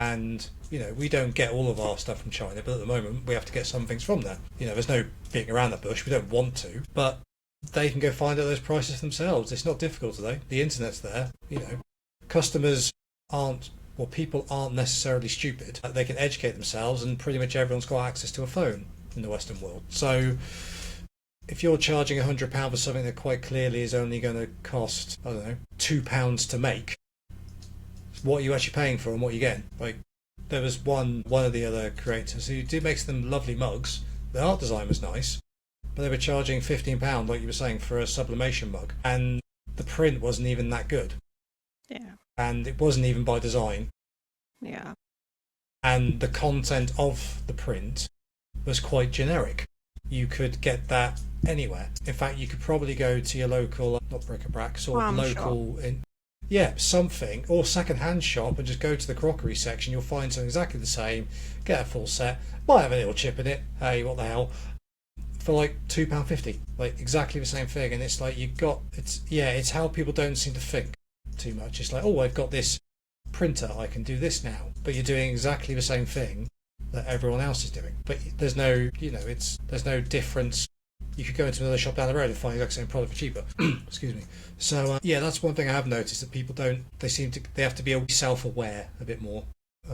And, we don't get all of our stuff from China, but at the moment we have to get some things from there. There's no beating around the bush. We don't want to, but they can go find out those prices themselves. It's not difficult today. The internet's there. Customers people aren't necessarily stupid. They can educate themselves, and pretty much everyone's got access to a phone in the Western world. So if you're charging £100 for something that quite clearly is only going to cost, I don't know, £2 to make, what are you actually paying for and what you're getting? Like, there was one of the other creators who did make them lovely mugs. The art design was nice, but they were charging £15, like you were saying, for a sublimation mug, and the print wasn't even that good, Yeah. and it wasn't even by design, Yeah. and the content of the print was quite generic. You could get that anywhere. In fact, you could probably go to your local, not bric-a-brac, sort of Farm shop. local something, or second-hand shop, and just go to the crockery section. You'll find something exactly the same, get a full set, might have a little chip in it, hey, what the hell, for like £2.50, like exactly the same thing. And it's like it's how people don't seem to think too much. It's like, oh, I've got this printer, I can do this now, but you're doing exactly the same thing that everyone else is doing, but there's no there's no difference. You could go into another shop down the road and find the exact same product for cheaper. Excuse me. So that's one thing I have noticed, that people don't. They have to be self-aware a bit more,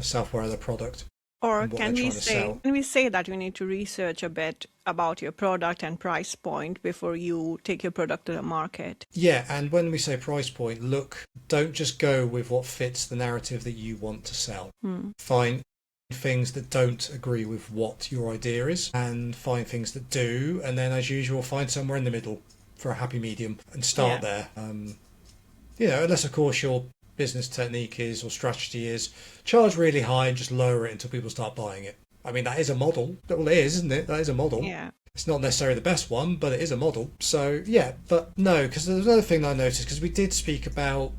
self-aware of the product Or and what they're trying to sell. can we say that you need to research a bit about your product and price point before you take your product to the market? Yeah, and when we say price point, don't just go with what fits the narrative that you want to sell. Find things that don't agree with what your idea is, and find things that do, and then as usual find somewhere in the middle for a happy medium and start there. Unless of course your business technique is, or strategy is, charge really high and just lower it until people start buying it. I mean, that is a model. Well, it is, isn't it? That is a model. Yeah. It's not necessarily the best one, but it is a model. So yeah, but no, because there's another thing that I noticed, because we did speak about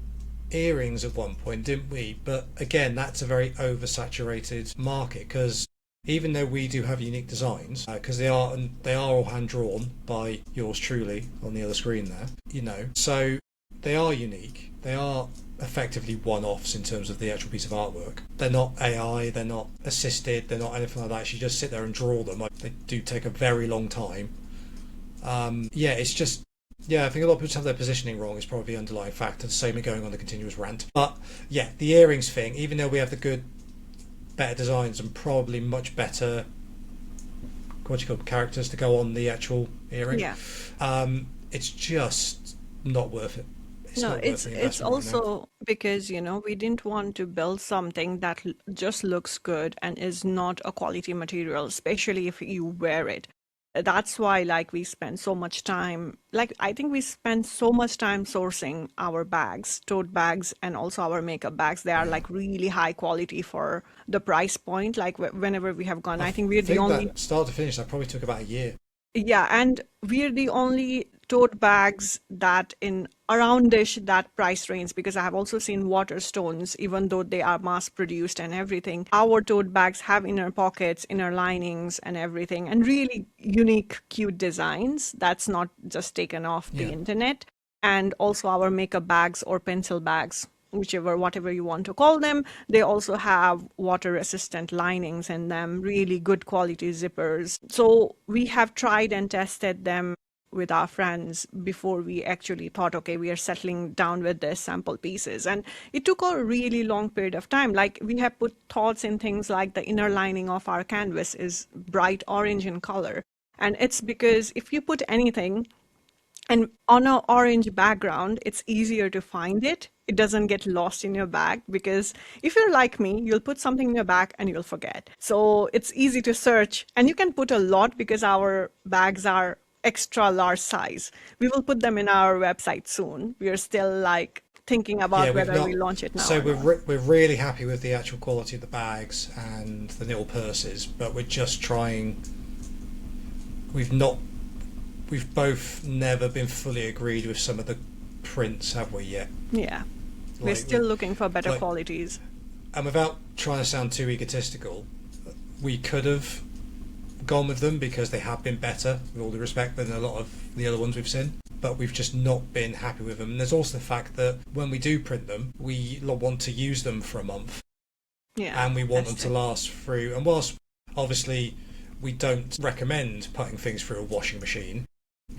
earrings at one point, didn't we? But again, that's a very oversaturated market, because even though we do have unique designs, because they are all hand drawn by yours truly on the other screen there, so they are unique. They are effectively one-offs in terms of the actual piece of artwork. They're not AI, they're not assisted, they're not anything like that. You just sit there and draw them. They do take a very long time. It's just, I think a lot of people have their positioning wrong. It's probably the underlying factor. The same going on the continuous rant. But yeah, the earrings thing, even though we have the better designs and probably much better, characters to go on the actual earring, it's just not worth it. It's also because, we didn't want to build something that just looks good and is not a quality material, especially if you wear it. That's why, we spend so much time, I think we spend so much time sourcing our bags, tote bags, and also our makeup bags. They are really high quality for the price point. Whenever we have gone, I think we're the only. That start to finish, that probably took about a year. Yeah, and we're the only tote bags that in aroundish that price range, because I have also seen water stones, even though they are mass produced and everything. Our tote bags have inner pockets, inner linings, and everything, and really unique, cute designs that's not just taken off the Yeah. internet. And also our makeup bags or pencil bags, whichever, whatever you want to call them, they also have water resistant linings in them, really good quality zippers. So we have tried and tested them with our friends before we actually thought, okay, we are settling down with this sample pieces. And it took a really long period of time. Like, we have put thoughts in things like the inner lining of our canvas is bright orange in color. And it's because if you put anything and on an orange background, it's easier to find it. It doesn't get lost in your bag, because if you're like me, you'll put something in your bag and you'll forget. So it's easy to search, and you can put a lot because our bags are extra large size. We will put them in our website soon. We are still like thinking Yeah, about we've whether we not. launch it now So or not. we're really happy with the actual quality of the bags and the nil purses, but we're just trying. We've not. We've both never been fully agreed with some of the prints, have we yet? Yeah, we're Like, still looking for better like, qualities. and without trying to sound too egotistical, we could have gone with them because they have been better, with all due respect, than a lot of the other ones we've seen. But we've just not been happy with them. And there's also the fact that when we do print them, we want to use them for a month, Yeah, and we want them that's to it. last through. And whilst obviously we don't recommend putting things through a washing machine,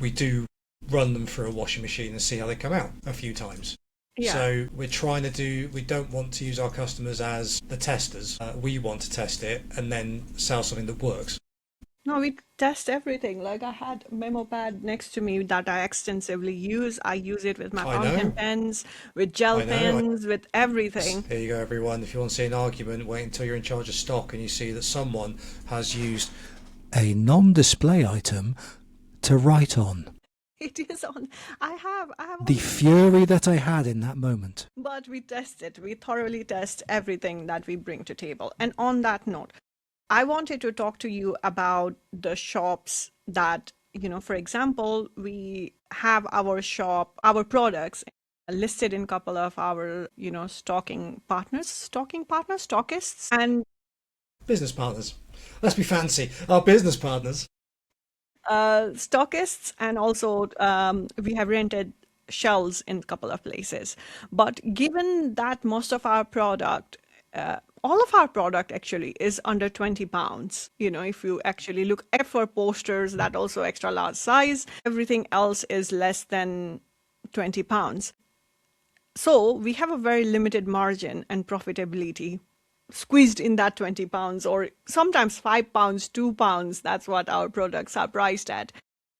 we do run them through a washing machine and see how they come out a few times. Yeah. So we're trying to do. We don't want to use our customers as the testers. We want to test it and then sell something that works. No, we test everything. Like, I had a memo pad next to me that I extensively use. I use it with my I fountain know. pens, with gel I know. pens, with everything. Here you go, everyone. If you want to see an argument, wait until you're in charge of stock and you see that someone has used a non-display item to write on. It is on. I have The on, fury that I had in that moment. but we test it. We thoroughly test everything that we bring to table. And on that note, I wanted to talk to you about the shops that, for example, we have our shop, our products listed in a couple of our, stocking partners, stockists, and Business partners. Let's be fancy. Our business partners. stockists, and also we have rented shelves in a couple of places. But given that most of our product, all of our product actually is under 20 pounds. If you actually look at for posters, that also extra large size, everything else is less than 20 pounds. So we have a very limited margin and profitability squeezed in that 20 pounds, or sometimes 5 pounds, 2 pounds. That's what our products are priced at.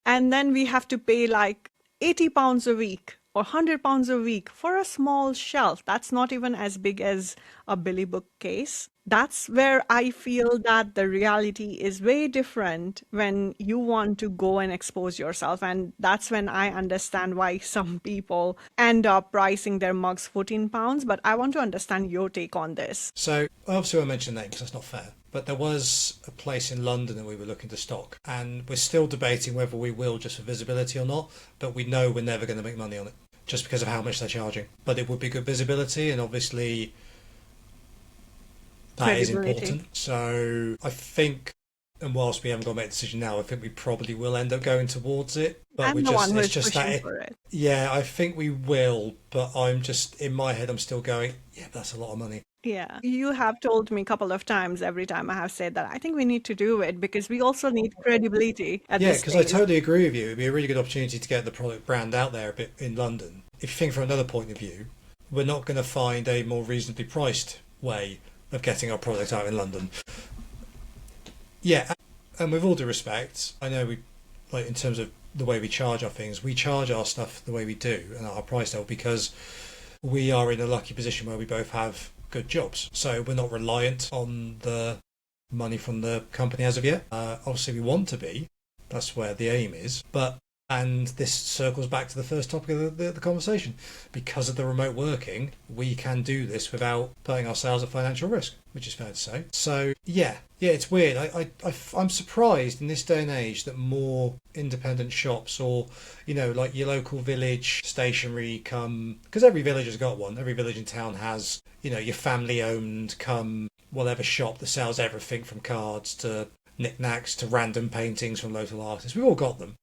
And then we have to pay like 80 pounds a week or 100 pounds a week for a small shelf. That's not even as big as a Billy Book case. That's where I feel that the reality is way different when you want to go and expose yourself. And that's when I understand why some people end up pricing their mugs 14 pounds. But I want to understand your take on this. So, obviously, I won't mention names, that's not fair. But there was a place in London that we were looking to stock, and we're still debating whether we will just for visibility or not. But we know we're never going to make money on it just because of how much they're charging. But it would be good visibility, and obviously that is Credibility. important. So I think, and whilst we haven't got to make a decision now, I think we probably will end up going towards it. But I'm the one who it's is just pushing that, for it. yeah, I think we will. But I'm just, in my head, I'm still going, yeah, but that's a lot of money. Yeah, you have told me a couple of times every time I have said that I think we need to do it because we also need credibility at Yeah, this because I stage. totally agree with you. It'd be a really good opportunity to get the product brand out there a bit in London. If you think from another point of view, we're not going to find a more reasonably priced way of getting our product out in London. Yeah, and with all due respect, I know we, like in terms of the way we charge our things, we charge our stuff the way we do and our price level because we are in a lucky position where we both have good jobs. So we're not reliant on the money from the company as of yet. Obviously, we want to be. That's where the aim is. But And this circles back to the first topic of the conversation. Because of the remote working, we can do this without putting ourselves at financial risk, which is fair to say. So, yeah, it's weird. I'm surprised in this day and age that more independent shops or, like your local village stationery come, because every village has got one. Every village in town has, your family owned come whatever shop that sells everything from cards to knickknacks to random paintings from local artists. We've all got them,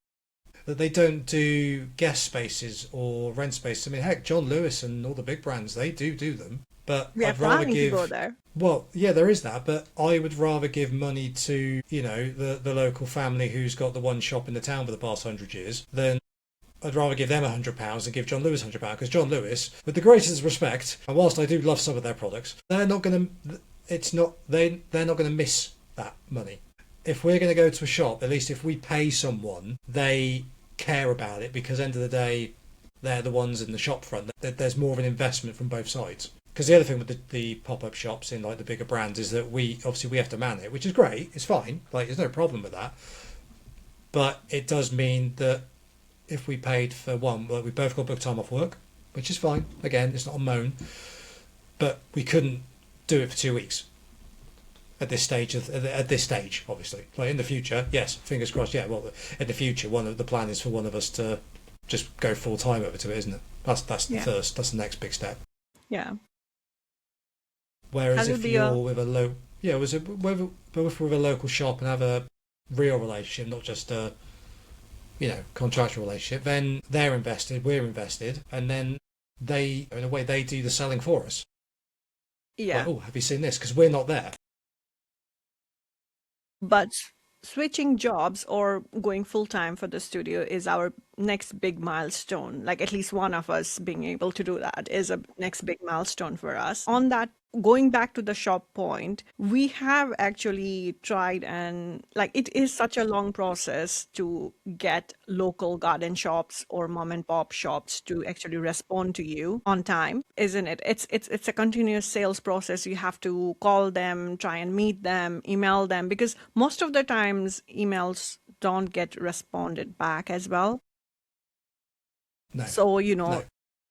that they don't do guest spaces or rent spaces. I mean, heck, John Lewis and all the big brands, they do them. But We are I'd rather planning to go give, there. well, yeah, there is that, but I would rather give money to, the local family who's got the one shop in the town for the past 100 years than I'd rather give them £100 than give John Lewis £100 because John Lewis, with the greatest respect, and whilst I do love some of their products, they're not going to. It's not they're not going to miss that money. If we're going to go to a shop, at least if we pay someone, they care about it because end of the day, they're the ones in the shop front. There's more of an investment from both sides. Because the other thing with the pop-up shops in like the bigger brands is that we have to man it, which is great. It's fine. Like there's no problem with that. But it does mean that if we paid for one, well, we both got book time off work, which is fine. Again, it's not a moan, but we couldn't do it for 2 weeks at this stage, obviously. Like in the future, yes, fingers crossed. Yeah, well, in the future, one of the plan is for one of us to just go full time over to it, isn't it? That's the Yeah. first. That's the next big step. Yeah. Whereas That will if be a you're with a low, yeah, was it if we're with a local shop and have a real relationship, not just a contractual relationship, then they're invested, we're invested, and then they, in a way, they do the selling for us. Like, yeah. oh, have you seen this? Because we're not there. But switching jobs or going full time for the studio is our next big milestone. Like at least one of us being able to do that is a next big milestone for us. On that, going back to the shop point, we have actually tried, and like it is such a long process to get local garden shops or mom and pop shops to actually respond to you on time, isn't it? It's a continuous sales process. You have to call them, try and meet them, email them, because most of the times emails don't get responded back as well. No, So, no.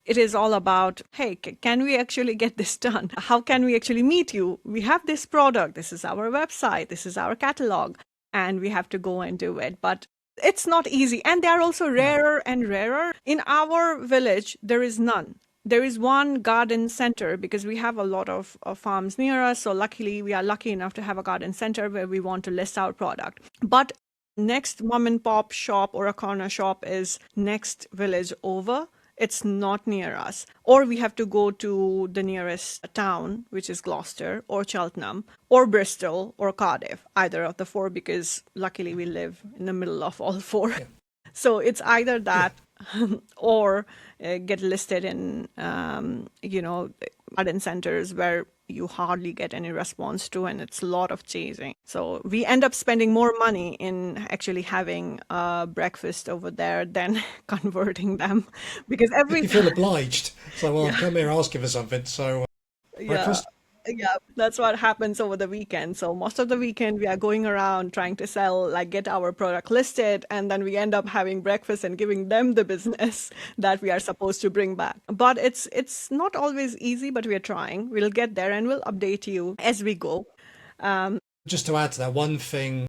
it is all about, hey, can we actually get this done? How can we actually meet you? We have this product. This is our website. This is our catalog. And we have to go and do it. But it's not easy. And they are also No. rarer and rarer. In our village, there is none. There is one garden center because we have a lot of farms near us. So luckily, we are lucky enough to have a garden center where we want to list our product. But next mom and pop shop or a corner shop is next village over. It's not near us. Or we have to go to the nearest town, which is Gloucester or Cheltenham or Bristol or Cardiff, either of the four, because luckily we live in the middle of all four. Yeah. So it's either Yeah. that or get listed in, garden centers where you hardly get any response to, and it's a lot of chasing. So we end up spending more money in actually having breakfast over there than converting them because every You feel obliged. So, well, I've come here asking for something. So, yeah. breakfast. Yeah, that's what happens over the weekend. So most of the weekend we are going around trying to sell, like get our product listed, and then we end up having breakfast and giving them the business that we are supposed to bring back. But it's not always easy, but we are trying. We'll get there and we'll update you as we go. Just to add to that, one thing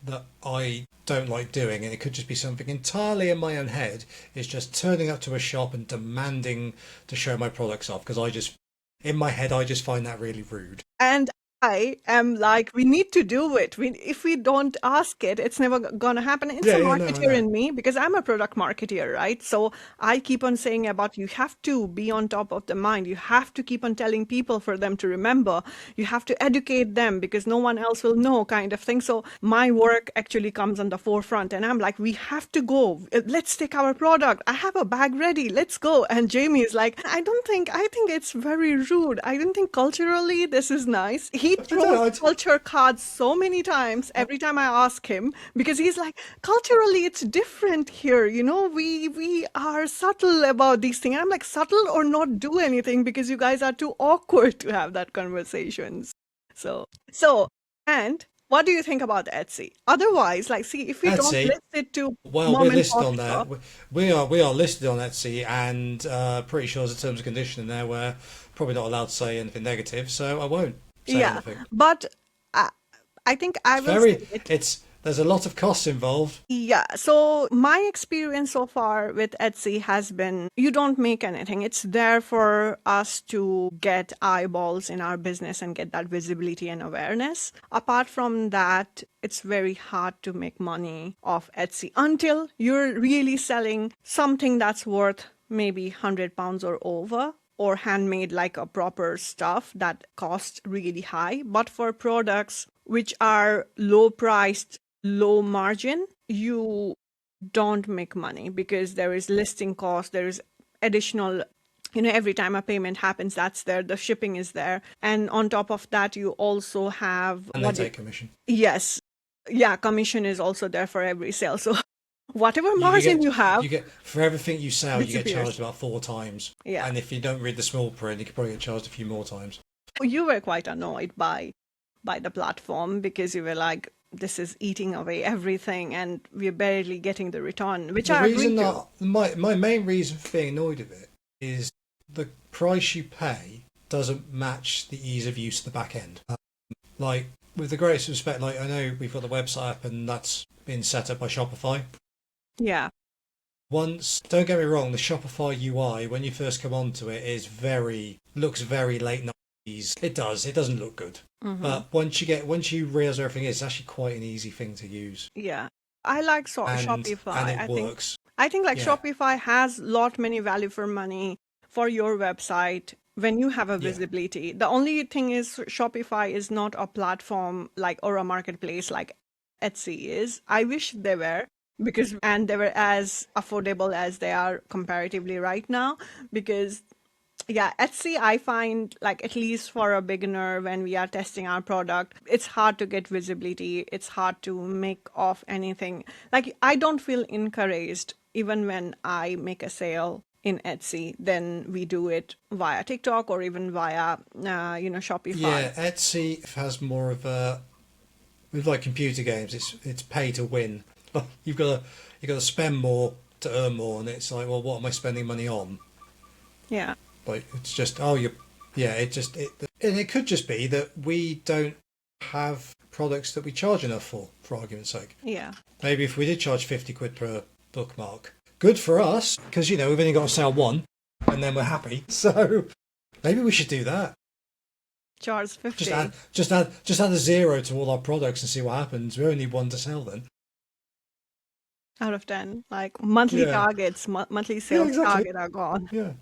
that I don't like doing, and it could just be something entirely in my own head, is just turning up to a shop and demanding to show my products off because in my head, I just find that really rude. And I am like, we need to do it. If we don't ask it, it's never gonna happen. It's Yeah, a yeah, no, I marketeer know. in me because I'm a product marketeer, right? So I keep on saying about you have to be on top of the mind. You have to keep on telling people for them to remember. You have to educate them because no one else will know, kind of thing. So my work actually comes on the forefront, and I'm like, we have to go. Let's take our product. I have a bag ready. Let's go. And Jamie is like, I think it's very rude. I don't think culturally this is nice. He I don't throws know. culture cards so many times every time I ask him because he's like, culturally it's different here. We are subtle about these things. And I'm like, subtle or not do anything because you guys are too awkward to have that conversations. So and What do you think about Etsy? Otherwise, like, see, if we don't Etsy, list it to well, we're mom and listed pop on there. shop, We are listed on Etsy, and pretty sure there's a terms and condition in there where probably not allowed to say anything negative, so I won't say yeah, anything. but I, I think I It's will say very, it. it's there's a lot of costs involved. Yeah, so my experience so far with Etsy has been you don't make anything. It's there for us to get eyeballs in our business and get that visibility and awareness. Apart from that, it's very hard to make money off Etsy until you're really selling something that's worth maybe £100 or over, or handmade like a proper stuff that costs really high. But for products which are low priced, low margin, you don't make money because there is listing cost, there is additional, every time a payment happens, that's there, the shipping is there. And on top of that, you also have And they take commission. yes, yeah, commission is also there for every sale. So whatever You margin get you have you get for everything you sell, you get charged disappears. about 4 times. Yeah. And if you don't read the small print, you could probably get charged a few more times. You were quite annoyed by the platform because you were like, this is eating away everything and we're barely getting the return, which The I agree reason to. that my main reason for being annoyed of it is the price you pay doesn't match the ease of use of the back end. Like, with the greatest respect, like, I know we've got the website up and that's been set up by Shopify. Yeah. Once, don't get me wrong, the Shopify UI when you first come onto it looks very late 90s. It does. It doesn't look good. Hmm. But once you realize everything is, it's actually quite an easy thing to use, Yeah. I like and Shopify. it works. I think like Yeah, Shopify has lot many value for money for your website when you have a yeah, visibility. The only thing is Shopify is not a platform like or a marketplace like Etsy is. I wish they were because and they were as affordable as they are comparatively right now because yeah, Etsy, I find like at least for a beginner when we are testing our product, it's hard to get visibility. It's hard to make off anything. Like I don't feel encouraged even when I make a sale in Etsy, then we do it via TikTok or even via, Shopify. yeah. Etsy has more of a with like computer games. It's pay to win. You've got to spend more to earn more, and it's like, well, what am I spending money on? Yeah, Like it's just yeah. And it could just be that we don't have products that we charge enough for argument's sake. yeah. Maybe if we did charge 50 quid per bookmark, good for us because we've only got to sell one, and then we're happy. So maybe we should do that. Charge Just 50 add just add a zero to all our products and see what happens. We only need one to sell then. out of 10. Like monthly Yeah. targets, monthly Yeah. sales Exactly. target are gone. Yeah.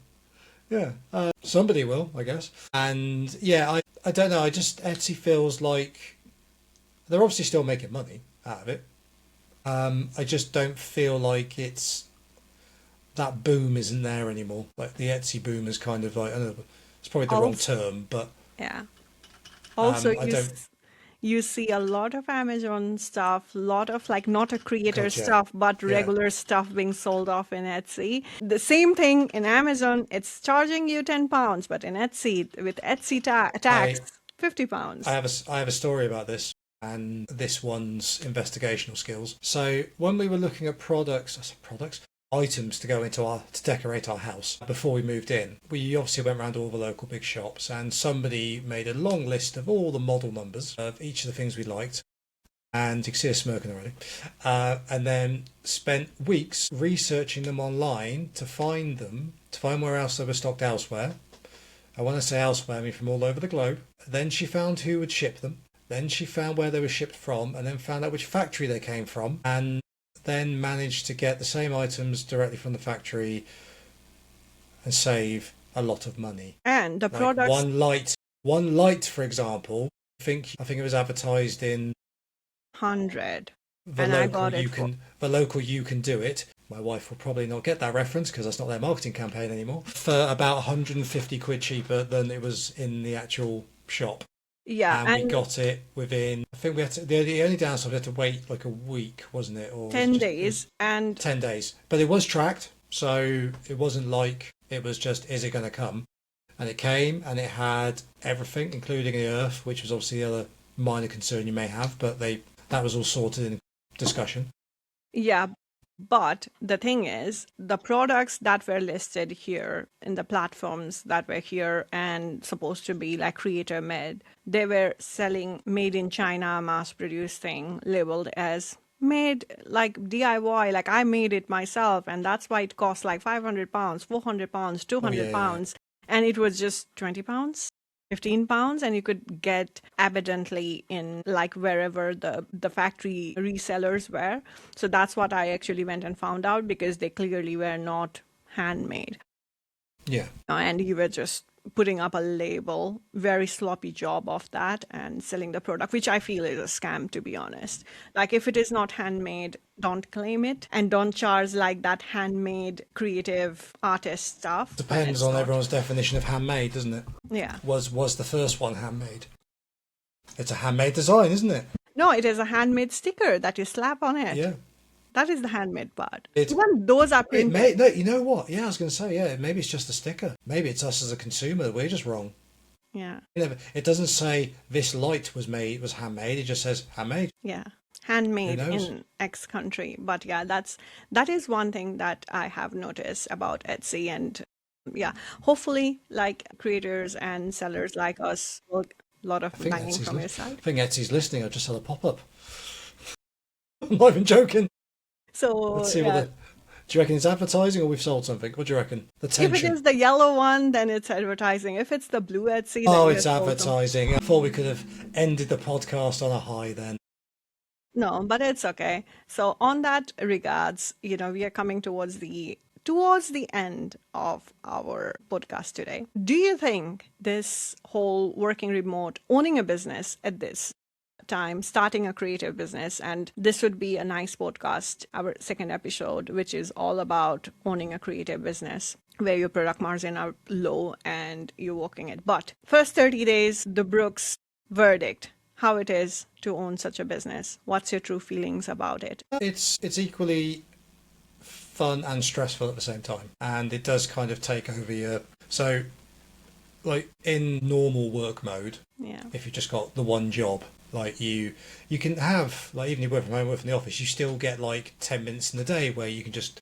Yeah. Somebody will, I guess. And yeah, I don't know. I just Etsy feels like they're obviously still making money out of it. I just don't feel like that boom isn't there anymore. Like the Etsy boom is kind of like I don't know, it's probably the wrong Also, term, but yeah. Also, I don't. you see a lot of Amazon stuff, lot of like not a creator God, yeah, stuff, but yeah. regular stuff being sold off in Etsy. The same thing in Amazon, it's charging you £10, but in Etsy, with Etsy tax, I £50. I have a story about this and this one's investigational skills. So when we were looking at products, items to go into to decorate our house before we moved in, we obviously went around all the local big shops and somebody made a long list of all the model numbers of each of the things we liked. And you can see us smirking already. And then spent weeks researching them online to find where else they were stocked elsewhere. I want to say elsewhere, I mean from all over the globe. Then she found who would ship them. Then she found where they were shipped from, and then found out which factory they came from, and then managed to get the same items directly from the factory and save a lot of money. And the Like products, one light, for example. I think it was advertised in 100. And I got it for, the local you can do it. My wife will probably not get that reference because that's not their marketing campaign anymore. For about 150 quid cheaper than it was in the actual shop. yeah, And we and got it within, I think we had to, the only downside we had to wait like a week, wasn't it? Or was it 10 just, days. And 10 days. But it was tracked, so it wasn't like it was just, is it going to come? And it came and it had everything, including the earth, which was obviously the other minor concern you may have, but that was all sorted in discussion. Yeah, but the thing is, the products that were listed here in the platforms that were here and supposed to be like creator made, they were selling made in China, mass produced thing, labeled as made like DIY, like I made it myself, and that's why it cost like £500, £400, Oh 200 yeah, yeah. pounds, and it was just £20. £15, and you could get evidently in like wherever the factory resellers were. So that's what I actually went and found out, because they clearly were not handmade. Yeah. And you were just putting up a label, very sloppy job of that, and selling the product, which I feel is a scam, to be honest. Like if it is not handmade, don't claim it, and don't charge like that handmade creative artist stuff when Depends it's on not. everyone's definition of handmade, doesn't it? Yeah. Was the first one handmade? It's a handmade design, isn't it? No, it is a handmade sticker that you slap on it. Yeah. That is the handmade part. It Even those are it printed. may no. You know what? Yeah, I was going to say yeah. Maybe it's just a sticker. Maybe it's us as a consumer. We're just wrong. Yeah. It doesn't say this light was handmade. It just says handmade. Yeah. Who Handmade knows? in X country. But yeah, that is one thing that I have noticed about Etsy. And yeah, hopefully like creators and sellers like us will get a lot of I think banging from your side. I think Etsy's listening. I just had a pop up. I'm not even joking. Let's So see what yeah, the. Do you reckon it's advertising or we've sold something? What do you reckon? The if it tension. is the yellow one, then it's advertising. If it's the blue Etsy, then Oh, we it's have sold them. advertising. I thought we could have ended the podcast on a high then. No, but it's okay. So on that regards, we are coming towards the end of our podcast today. Do you think this whole working remote, owning a business at this time, starting a creative business, and this would be a nice podcast, our second episode, which is all about owning a creative business where your product margin are low and you're working it. But first 30 days, the Brooks verdict, how it is to own such a business. What's your true feelings about it? It's equally fun and stressful at the same time, and it does kind of take over your. So, like in normal work mode, Yeah. if you've just got the one job, like you can have like even if you work from home, work from the office, you still get like 10 minutes in the day where you can just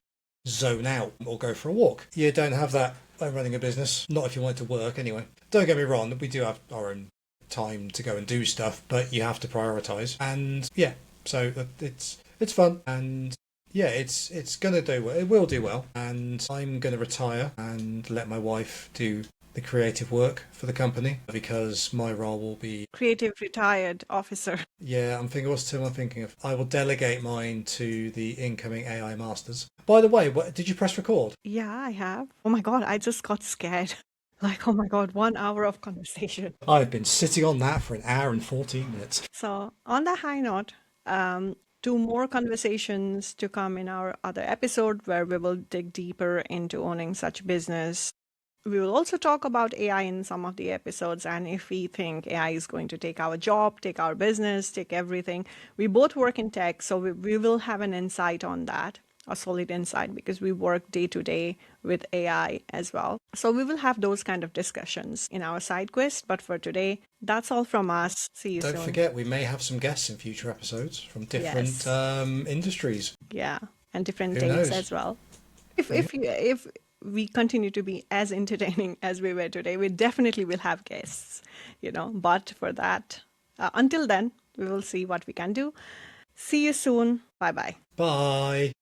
zone out or go for a walk. You don't have that when running a business, not if you want it to work anyway. Don't get me wrong, we do have our own time to go and do stuff, but you have to prioritize. And yeah, so it's fun, and yeah, it's gonna do well. It will do well, and I'm gonna retire and let my wife do the creative work for the company because my role will be. Creative retired officer. Yeah, I'm thinking. What's the term I'm thinking of? I will delegate mine to the incoming AI masters. By the way, did you press record? Yeah, I have. Oh my God, I just got scared. Like, oh my God, 1 hour of conversation. I've been sitting on that for an hour and 14 minutes. So, on the high note, two more conversations to come in our other episode where we will dig deeper into owning such business. We will also talk about AI in some of the episodes, and if we think AI is going to take our job, take our business, take everything. We both work in tech, so we will have an insight on that, a solid insight, because we work day to day with AI as well. So we will have those kind of discussions in our side quest. But for today, that's all from us. See you Don't soon. forget, we may have some guests in future episodes from different Yes. industries. Yeah, and different Who dates knows? as well. If we continue to be as entertaining as we were today, we definitely will have guests, But for that, until then, we will see what we can do. See you soon. Bye bye. Bye.